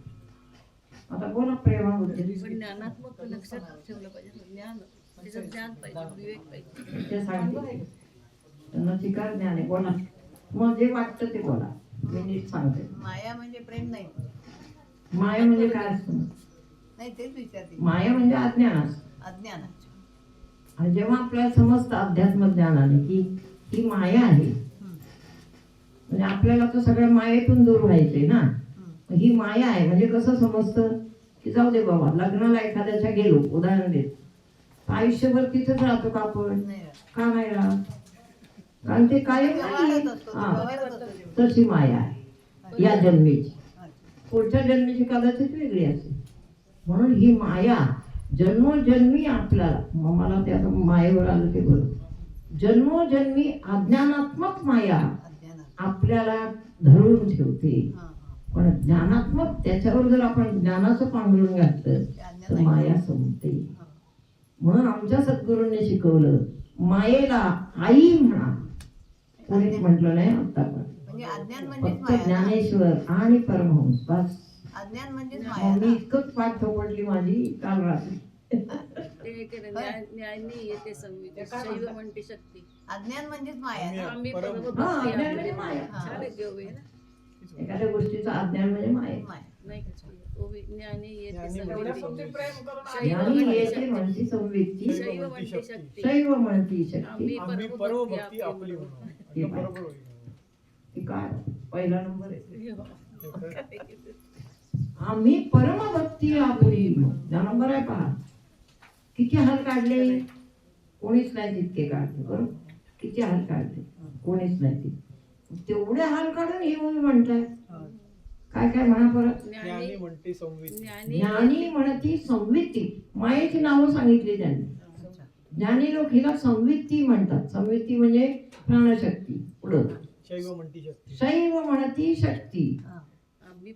आता बोला प्रेमाबद्दल. पण ज्ञानात्मक लक्षात ठेवलं पाहिजे. ज्ञान त्याच्यात ज्ञान पाहिजे, विवेक पाहिजे. ते सांगते त्यांना चिकार ज्ञान आहे. बोला मग जे वाटतं ते बोला, मी नीट सांगते. माया म्हणजे प्रेम नाही. माया म्हणजे काय असतं? नाही तेच विचारते. माया म्हणजे अज्ञान असतं. अज्ञानाची. आणि जेव्हा आपल्याला समजतं अध्यात्म ज्ञानाने की ही माया आहे, म्हणजे आपल्याला तर सगळ्या मायेतून दूर व्हायचंय ना. ही माया आहे म्हणजे कसं समजतं की जाऊ दे बाबा, लग्नाला एखाद्याच्या गेलो उदाहरण देत, आयुष्यभर तिथेच राहतो का आपण? का नाही राहत? कारण ते कायम तशी माया आहे या जन्मीची. पुढच्या जन्मीची कदाचित वेगळी असेल. म्हणून ही माया जन्मोजन्मी आपल्याला, मला ते आता मायेवर आलं ते बरोबर, जन्मोजन्मी अज्ञानात्मक माया आपल्याला धरून ठेवते. पण ज्ञानात्मक त्याच्यावर जर आपण ज्ञानाचं पांघरून घातलं तर माया संपते. म्हणून आमच्या सद्गुरूंनी शिकवलं मायेला आई म्हणा. कोणीच म्हटलं नाही आता पण. म्हणजे अज्ञान म्हणजे फक्त ज्ञानेश्वर आणि परमहंस बस. अज्ञान म्हणजे मी इतकंच पाठ थोपटली माझी काल रात्री. शैव म्हणते शक्ती. अज्ञान म्हणजेच माया. आम्ही हा, अज्ञान म्हणजे माया. एखाद्या गोष्टीचं अज्ञान म्हणजे माया. ज्ञानी येते म्हणती संवेदची, शैव म्हणती शक्ती. आम्ही परम भक्ती आपली म्हणून. ते पाय. बरोबर होईल. ते काय पहिला नंबर आहे. आम्ही परमभक्ती आपली या नंबर आहे. पहा किती हाल काढले, कोणीच नाही तितके काढले. बरोबर, किती हाल काढले, कोणीच नाही तितके. तेवढे हाल काढून ही मुली म्हणताय. काय काय म्हणा परत. ज्ञानी म्हणते संवित. ज्ञानी म्हणती संवित्ती. मायेची नावं सांगितली त्यांनी. ज्ञानी लोक हिला संवित्ती म्हणतात. संवित्ती म्हणजे प्राणशक्ती. पुढं शैव म्हणती शक्ती. शैव म्हणती शक्ती.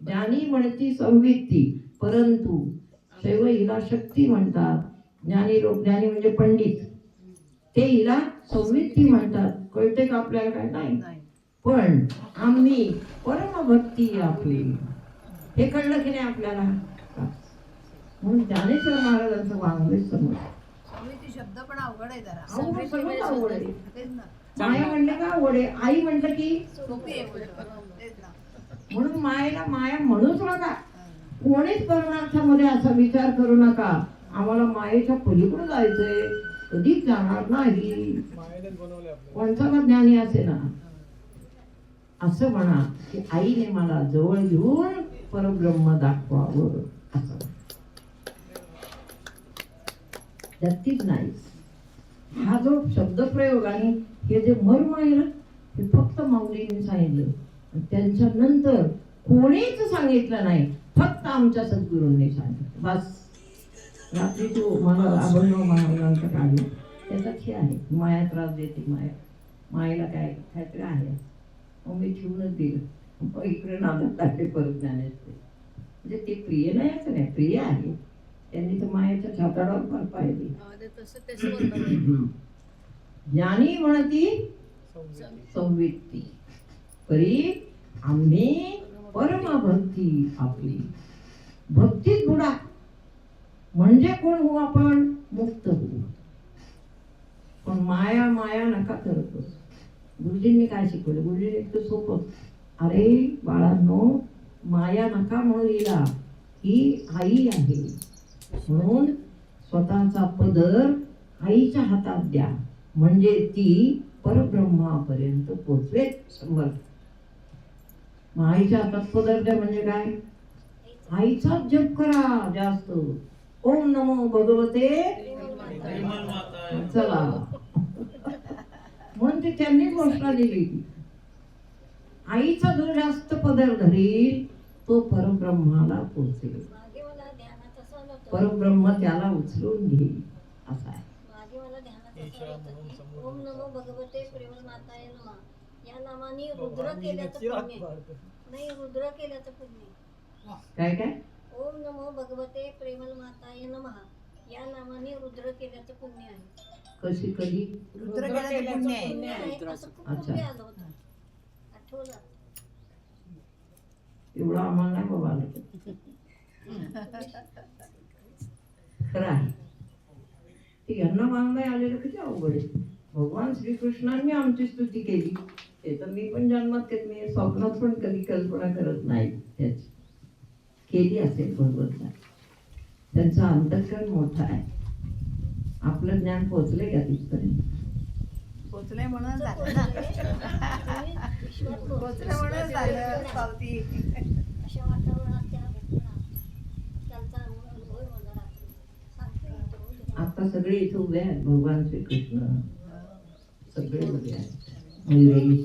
ज्ञानी म्हणती संवित्ती. परंतु शैव हिला शक्ती म्हणतात. ज्ञानी लोक, ज्ञानी म्हणजे पंडित, ते हिला संवित्ती म्हणतात. कळते का आपल्याला? काय नाही. पण आम्ही परमभक्ती आपली, हे कळलं की नाही आपल्याला? म्हणून ज्ञानेश्वर महाराजांचं वाङ्मय समज. शब्द पण अवघड आहे जरा. अवघड, सगळंच अवघड आहे. तेच ना. माया म्हणलं का अवघड आहे. आई म्हटलं की सोपी आहे तेच ना. म्हणून मायेला माया म्हणूच नका. कोणीच परमार्थामध्ये असा विचार करू नका आम्हाला मायेच्या पलीकडे जायचंय, कधीच जाणार नाही. मायेनेच बनवले आपल्याला. कोणता ज्ञानी असे ना, असं म्हणा की आईने मला जवळ घेऊन परब्रह्म दाखवावं असं. त्यातीच नाही. हा जो शब्दप्रयोग आणि हे जे मर्म आहे ना, हे फक्त माऊलींनी सांगितलं. त्यांच्या नंतर कोणीच सांगितलं नाही, फक्त आमच्या सद्गुरूंनी सांगितलं. बस. रात्री तो मला अभंग महाराजांचा काढला, त्याच्यात हे आहे, माया त्रास देते. मायेला काय काहीतरी आहे. मग मी ठेवूनच दिलं. मग इकडे नादात टाकले परत ज्ञानेश्वर. म्हणजे ते प्रिय नाही असं नाही, प्रिय आहे. त्यांनी तर मायाच्या छाताडावर फार पाहिली. ज्ञानी म्हणती संवित्ती. परी आम्ही परमभक्ती आपली. भक्तीत बुडा म्हणजे कोण होऊ आपण? मुक्त होऊ. पण माया माया नका करत बस. गुरुजींनी काय शिकवलं? गुरुजींनी इतकं सोपं. अरे बाळांनो, माया नका म्हणू हिला, ही आई आहे. म्हणून स्वतःचा पदर आईच्या हातात द्या, म्हणजे ती परब्रह्मापर्यंत पोहोचवेल समर्थ. मग आईच्या हातात पदर द्या म्हणजे काय? आईचाच जप करा जास्त. ओम नमो भगवते. चला, म्हणून ते त्यांनी घोषणा दिली. आईचा जो जास्त पदर धरील तो परब्रह्माला पोहोचेल. मागे मला ध्यानात असं आलं होतं. परब्रह्म त्याला उचलून घेईल असा आहे. मागे मला ध्यानात असं आलं होतं की ओम नमो भगवते प्रेमल माताय नमः या नामाने रुद्र केल्याचं पुण्य आहे. नाही, रुद्र केल्याचं पुण्य आहे. काय काय? ओम नमो भगवते प्रेमल माताय नमः या नामाने रुद्र केल्याचं पुण्य आहे. कशी कधी? रुद्र केल्याचं पुण्य आहे. पुण्य आहे असं खूप अच्छा. पूर्वी आलं होतं. आठवलं. एवढं आम्हाला नाही बाबा आलं. खरं आहे. ते यांना वाङ्मय आलेलं किती अवघड आहे. भगवान श्रीकृष्णांनी आमची स्तुती केली, ते तर मी पण जन्मात मी स्वप्नात पण कधी कल्पना करत नाही त्याची. केली असेल भगवंता. त्यांचा अंतःकरण मोठा आहे. आपलं ज्ञान पोहोचले का तिथपर्यंत? पोचले म्हणून झालं ना. पोचले म्हणून झालं पावती. अशा वातावरणात त्यांचा अनुभव मला रात्री सांगते. आता सगळे इथे उभे आहेत. भगवान श्रीकृष्ण सगळे उभे आहेत. मयुरेश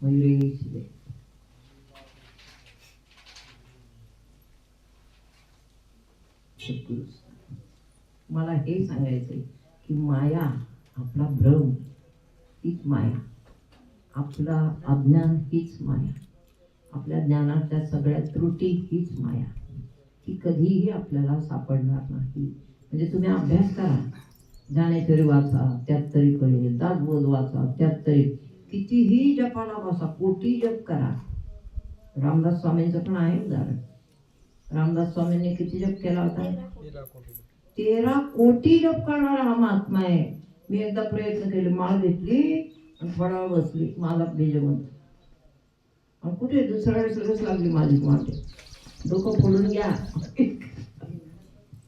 मयुरेश मला हे सांगायचंय की माया, आपला भ्रम हीच माया, आपला अज्ञान हीच माया, आपल्या ज्ञानाच्या सगळ्या त्रुटी हीच माया. ती कधीही आपल्याला सापडणार नाही. म्हणजे तुम्ही अभ्यास करा, ज्ञानेश्वरी वाचा त्यात तरी कळेल, दासबोध वाचा त्यात तरी, कितीही जपाला बसा, कोटी जप करा. रामदास स्वामींचं पण आहे उदाहरण. रामदास स्वामींनी किती जप केला होता? 13 कोटी जप करणारा हा महात्मा आहे. मी एकदा प्रयत्न केले, माळ घेतली आणि थोडा वेळ बसली, माझा बीजवंत आणि कुठे दुसऱ्या वेळेस लागली माझी मागे, डोकं फोडून घ्या.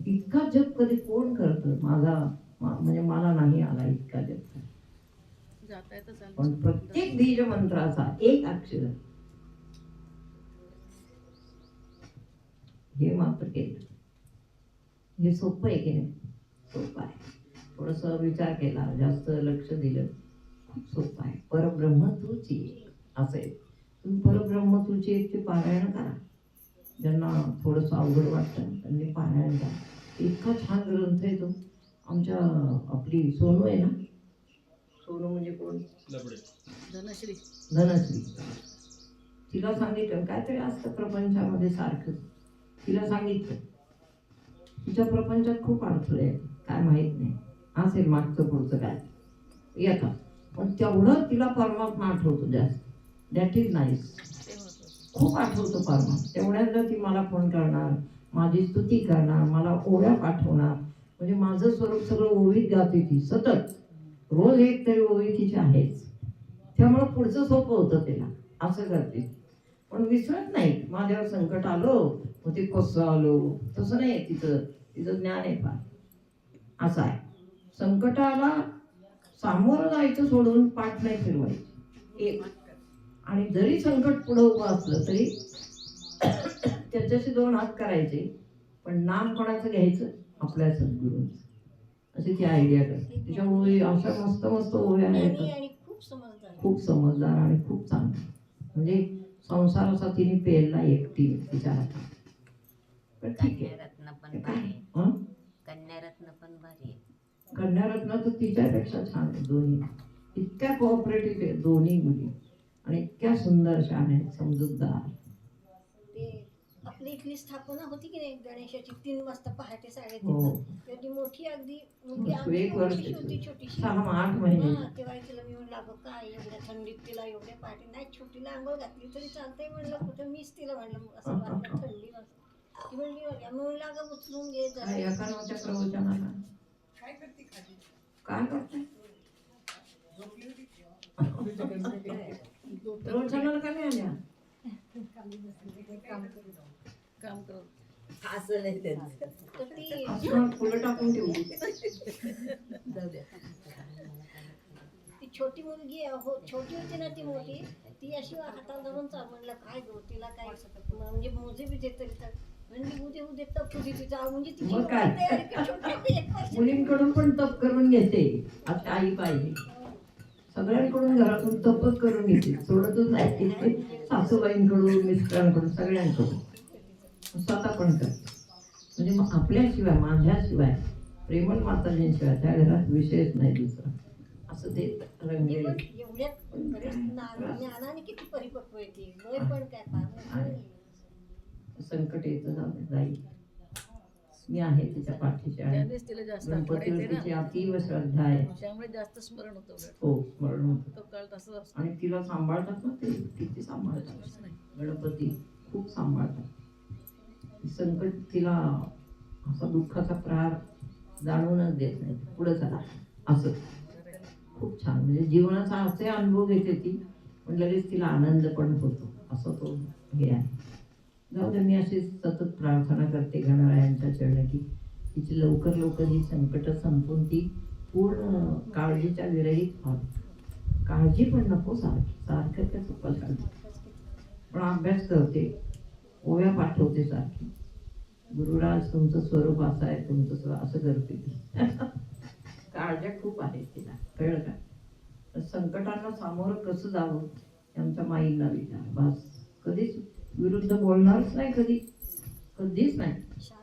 इतका जप कधी कोण करतं? माझा म्हणजे मला नाही आला इतका जप. पण प्रत्येक बीज मंत्राचा एक अक्षर हे मात्र केलं. हे सोपं आहे की नाही? सोपं आहे. थोडस विचार केला, जास्त लक्ष दिलं, खूप सोपं आहे. परब्रह्म तूच ये असं आहे. तुम्ही परब्रह्म तूच ये ते पारायण करा. ज्यांना थोडंसं अवघड वाटतं त्यांनी पारायण करा. इतका छान ग्रंथ आहे तो. आमच्या आपली सोनू आहे ना, सोनू म्हणजे कोण? धनश्री. धनश्री. तिला सांगितलं काहीतरी असतं प्रपंचामध्ये सारखं. तिला सांगितलं तिच्या प्रपंचात खूप अडथळे आहेत, काय माहित नाही असेल मागचं पुढचं काय येतात, पण तेवढं तिला परमात्मा आठवतो जास्त. That is nice. खूप आठवतो परमात्मा. तेवढ्याला ती मला फोन करणार, माझी स्तुती करणार, मला ओव्या पाठवणार. म्हणजे माझं स्वरूप सगळं ओवीत गाते ती सतत. रोज एक तरी ओवी तिची आहेच. त्यामुळं पुढचं सोपं होतं तिला. असं करते पण विसरत नाही. माझ्यावर संकट आलं मग ते कसं आलो तसं नाही. तिचं ज्ञान आहे फार असं आहे. संकटाला सामोरं जायचं सोडून पाठ नाही फिरवायची एक. आणि जरी संकट पुढं उभं असलं तरी त्याच्याशी 2 हात करायचे, पण नाम कोणाचं घ्यायचं? आपल्या सद्गुरूंचं. अशी ती आयडिया करते. तिच्या ओवी अशा मस्त मस्त ओव्या आहेत, आणि खूप समजदार. खूप समजदार आणि खूप चांगली. म्हणजे संसार असा तिने पेलला एकटी तिच्या हातात. पण ठीक आहे. कन्यारत्न पण भारी आहे. हं? कन्यारत्न पण भारी आहे. कन्यारत्न तर तिच्यापेक्षा छान आहे. दोन्ही इतक्या कोऑपरेटिव्ह आहेत दोन्ही मुली आणि इतक्या सुंदर छान आहेत, समजूतदार. ते आपली इथली स्थापना होती की नाही गणेशाची 3 वाजता पहाटे 3:30 हो. तेवढी मोठी अगदी मुलगी एक अगदी वर्ष छोटीशी होती, छोटीशी. 6-8 महिने. हा, तेव्हा तिला मी म्हणलं अगं काय एवढ्या थंडीत तिला एवढ्या पहाटे नाही, छोटीला आंघोळ घातली तरी चालतंय म्हणलं. कुठं मीच तिला म्हणलं असं वाटलं थंडी वाजत. ती म्हणली मी म्हणलं अगं उचलून घे काय जरा. एकांच्या प्रवचनाला काय करताय? प्रवचनाला का नाही आल्या? काम करत. असं नाही त्यांचं. तर ती असं फुलं टाकून ठेवली. जाऊ द्या. ती छोटी मुलगी हो छोटी होती ना ती मोठी, ती अशी हाताला धरून चाल. म्हणलं काय गो तिला काय म्हणजे मोजे बी देत तरी तर म्हणजे उद्या तप होती तिचा. म्हणजे तिची मग काय? तयारी की छोटी 1 वर्ष. मुलींकडून पण तप करून घेते. आता आई पाहिजे सगळ्यांकडून घरातून तपच करून घेते, सोडतच नाही. सासूबाईंकडून, मिस्टरांकडून, सगळ्यांकडून स्वतः पण करते. म्हणजे मग आपल्याशिवाय, माझ्याशिवाय, प्रेमळ माताजींशिवाय त्या घरात विषयच नाही दुसरा. असं ते रंगलेलं. एवढ्यात ज्ञानाने किती परिपक्व येते. वय पण काय फार संकट येतं जाईल. मी आहे तिच्या पाठीशी आहे. त्यानेच तिला जास्त आठवण गणपतीवर येते तिची ना, अतीव श्रद्धा आहे. त्यामुळे जास्त स्मरण होतं उलट. हो, स्मरण होतं. तो काळ तसंच असतो. आणि तिला सांभाळतात ना ते, किती सांभाळतात गणपती, खूप सांभाळतात. संकट तिला असा दुःखाचा प्रहार जाणवूनच देत नाही. पुढे चला असं खूप छान. म्हणजे जीवनाचा असे अनुभव घेते ती, पण लगेच तिला आनंद पण होतो. असं तो हे आहे. जाऊ दे, मी अशी सतत प्रार्थना करते गणरायांच्या चरणी की तिची लवकर लवकर ही संकट संपून ती पूर्ण काळजीच्या विरहित व्हावी. काळजी पण नको सारखं त्या चुका काळजी. पण अभ्यास करते, ओव्या पाठवते सारखी. गुरुराज तुमचं स्वरूप असं आहे, तुमचं असं करते ती. काळज्या खूप आहेत तिला, कळलं का? तर संकटांना सामोरं कसं जावं आमच्या माईंना विचार. बस कधीच विरुद्ध बोलणारच नाही, कधीच नाही.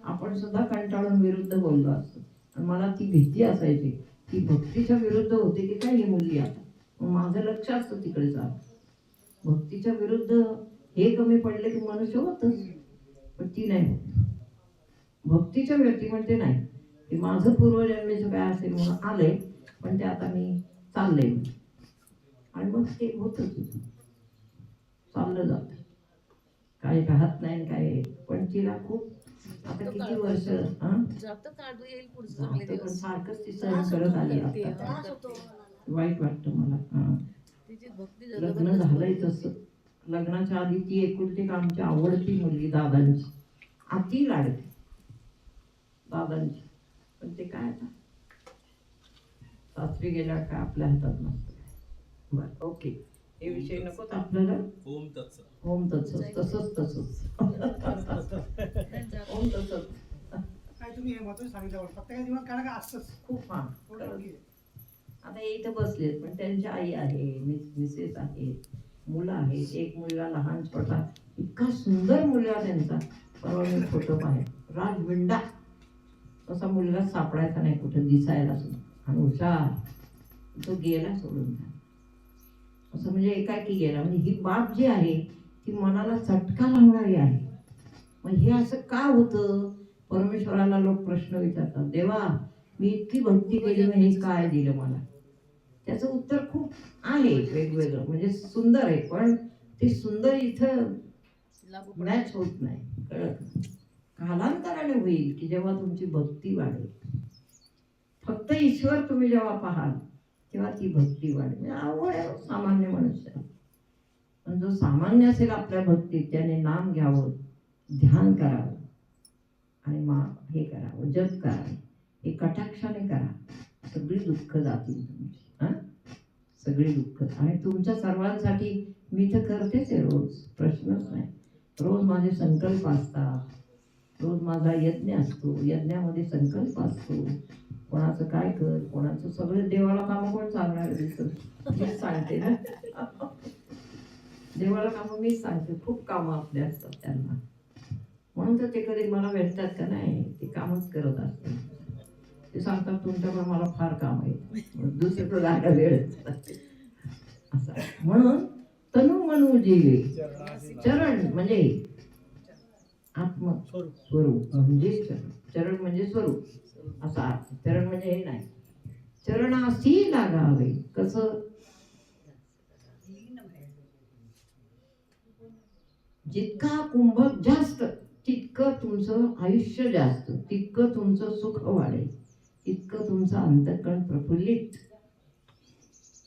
आपण सुद्धा कंटाळून विरुद्ध बोललो असतो. आणि मला ती भीती असायची की भक्तीच्या विरुद्ध होते की काय ही मुलगी आता. मग माझं लक्ष असतं तिकडे जावं. भक्तीच्या विरुद्ध हे कमी पडले की मनुष्य होतच, पण ती नाही होत. भक्तीच्या व्यक्ती म्हणते नाही की माझं पूर्वजन्मेचं काय असेल म्हणून आलंय, पण ते आता मी चाललंय. आणि मग ते होतच, चाललं जातं. काही राहत नाही काय. पण तिला खूप आता किती वर्ष जातं काढू येईल पुढचं चांगले दिवस. सारखंच ती सहन करत आली. आता त्रास होतो. वाईट वाटतं मला. तिची भक्ती लग्न झालंय तसं. लग्नाच्या आधी ती एकुलती एक आमची आवडती मुलगी दादांची, अति लाडकी दादांची. पण ते काय आता सासरी गेल्यावर काय आपल्या हातात नसतं. बरं, ओके, हे विषय नकोच आपल्याला. ओम तत्सत. ओम तसंच तसंच ओम तसंच. काय तुम्ही हे महत्त्वाचं सांगितलं. प्रत्येकाच्या जीवनात काय ना काय असतंच. खूप थोडं योग्य आहे. आता हे इथं बसलेत पण त्यांच्या आई आहे, मिसेस आहेत, मुलं आहेत. एक मुलगा लहान छोटा, इतका सुंदर मुलगा त्यांचा. परवा मी फोटो पाहिला, राजविंडा तसा मुलगा सापडायचा नाही कुठं दिसायला सुद्धा. आणि हुशार, तो गेला सोडून. असं म्हणजे एकाकी गेला. म्हणजे ही बाब जी आहे ती मनाला चटका लावणारी आहे. मग हे असं का होतं? परमेश्वराला लोक प्रश्न विचारतात, देवा मी इतकी भक्ती केली मग हे काय दिलं मला? त्याचं उत्तर खूप आहे वेगवेगळं, म्हणजे सुंदर आहे, पण ते सुंदर इथं मॅच होत नाही. कळत? कालांतराने होईल की जेव्हा तुमची भक्ती वाढेल. फक्त ईश्वर तुम्ही जेव्हा पाहाल तेव्हा ती भक्ती वाढेल. आवड आहे सामान्य मनुष्य, पण जो सामान्य असेल आपल्या भक्तीत त्याने नाम घ्यावं, ध्यान करावं आणि हे करावं, जप करावं. हे कटाक्षाने करा, सगळी दुःख जातील तुमची. सगळी दुःख. आणि तुमच्या सर्वांसाठी मी तर करतेच आहे रोज, प्रश्नच नाही. रोज माझे संकल्प असतात, रोज माझा यज्ञ असतो, यज्ञामध्ये संकल्प असतो. कोणाचं काय कर, कोणाचं सगळं. देवाला कामं कोण सांगणार? मीच सांगते ना. देवाला कामं मीच सांगते. खूप कामं आपले असतात त्यांना, म्हणून तर ते कधी मला भेटतात का नाही, ते कामच करत असतात. ते सांगतात तुमच्याकडे मला फार काम आहे, दुसरीकडे जायला वेळच असं. म्हणून तनु मनु जीवे, चरण म्हणजे आत्मस्वरूप म्हणजे चरण म्हणजे स्वरूप असा अर्थ. चरण म्हणजे हे नाही, चरणासी लागावे. कसं? जितका कुंभक जास्त तितकं तुमचं आयुष्य जास्त, तितकं तुमचं सुख वाढेल, तितकं तुमचं अंतःकरण प्रफुल्लित.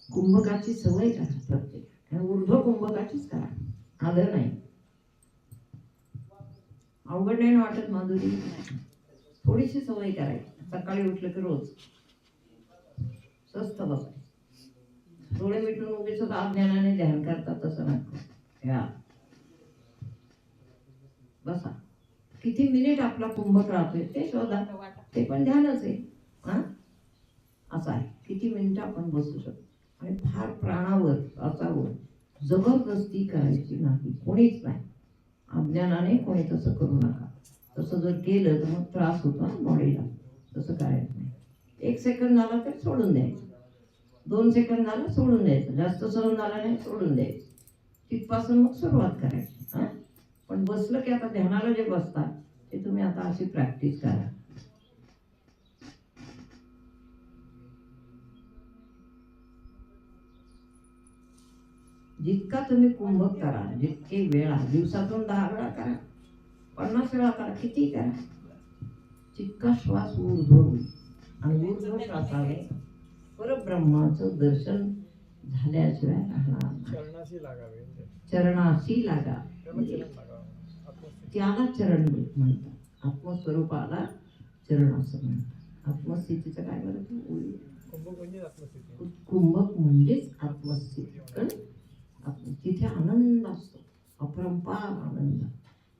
कुंभकाची सवय करा प्रत्येक, ऊर्ध्व कुंभकाचीच करा, आदर नाही. अवघड नाही वाटत माधुरी? थोडीशी सवय करायची. सकाळी उठलं की रोज स्वस्थ बसायचं, डोळे मिटून उगीच ज्ञानाने ध्यान करतात तसं नको. या बसा. किती मिनिट आपला कुंभक राहतोय ते शोधा, ते पण ध्यानच आहे. असं आहे, किती मिनिटं आपण बसू शकतो. आणि फार प्राणावर असावं, जबरदस्ती करायची नाही, कोणीच नाही. अज्ञानाने कोणी तसं करू नका. तसं जर केलं तर मग त्रास होतो बॉडीला. तसं करायचं नाही. 1 सेकंद झाला तर सोडून द्यायचं, 2 सेकंद झालं सोडून द्यायचं, जास्त सहन झाला नाही सोडून द्यायचं. तिथपासून मग सुरुवात करायची. पण बसलं की आता ध्यानाला जे बसतात ते तुम्ही आता अशी प्रॅक्टिस करा. जितका तुम्ही कुंभक करा, जितके वेळा, दिवसातून 10 वेळा करा, 50 वेळा करा, किती करा, जितका श्वास ऊर्ध्व होईल. आणि ऊर्ध्व श्वासाने परब्रह्माचं दर्शन झाल्याशिवाय राहणार नाही. चरणाशी लागावे. चरणाशी लागा, त्याला चरण म्हणतात. आत्मस्वरूपाला चरण असं म्हणतात. आत्मस्थितीचं काय म्हणतो? कुंभक म्हणजे आत्मस्थिती. कुंभक म्हणजेच आत्मस्थिती. तिथे आनंद असतो, अपरंपार आनंद.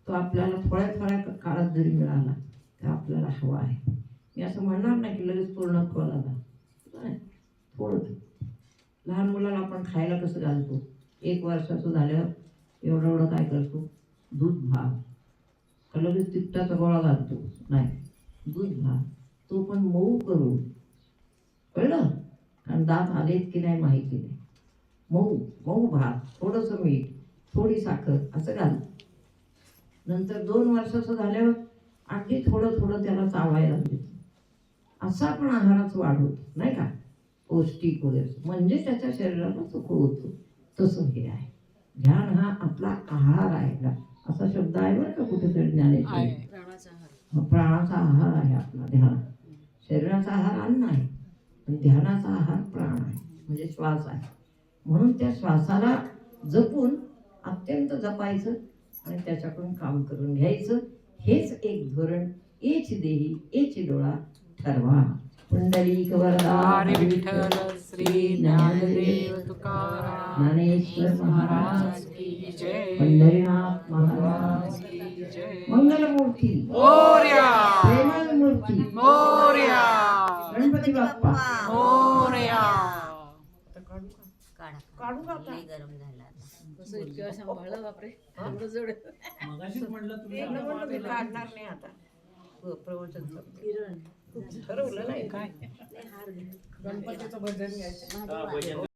तो आपल्याला थोड्या काळात जरी मिळाला तर आपल्याला हवा आहे. मी असं म्हणणार नाही की लगेच पूर्णत्वाला जा, थोडं. लहान मुलाला आपण खायला कसं घालतो? 1 वर्षाचं झाल्यावर एवढं काय करतो? दूध भात. लगेच तिखटाचा गोळा घालतो? नाही, दूध भात. तो पण मऊ करून, कळलं? कारण दात आलेत की नाही माहिती नाही. मऊ भात, थोडंसं मीठ, थोडी साखर असं घाल. नंतर 2 वर्षाचं झाल्यावर अगदी थोडं त्याला चावायला देतो. असा पण आहाराचं वाढ होतो, नाही का? पौष्टिक वगैरे, म्हणजे त्याच्या शरीराला सुख होतो. तसं हे आहे. ध्यान हा आपला आहार आहे का, असा शब्द आहे बरं का कुठेतरी ज्ञानेश्वरी. प्राणाचा आहार आहे आपला ध्यान. शरीराचा आहार अन्न आहे, पण ध्यानाचा आहार प्राण आहे, म्हणजे श्वास आहे. म्हणून त्या श्वासाला जपून अत्यंत जपायचं आणि त्याच्याकडून काम करून घ्यायचं. हेच एक धोरण. एच देही एच डोळा ठरवा. पुंडलिक वरदा विठ्ठल श्री ज्ञानदेव तुकाराम ज्ञानेश्वर महाराज की जय. पंढरीनाथ महाराज की जय. मंगलमूर्ती मोरया प्रेमळ मूर्ती मोरया. गणपती बाप्पा मोरया. आता काढू का? काढू का आता? गरम झाला कसं इतक्या वेळा सांभाळलं बापरे एवढं जड आहे. मगाशीच म्हटलं तुम्ही म्हणलं म्हणलं मी काढणार नाही आता प्रवचन संपलं. ठरवलं नाही काय गणपतीचं भजन घ्यायचं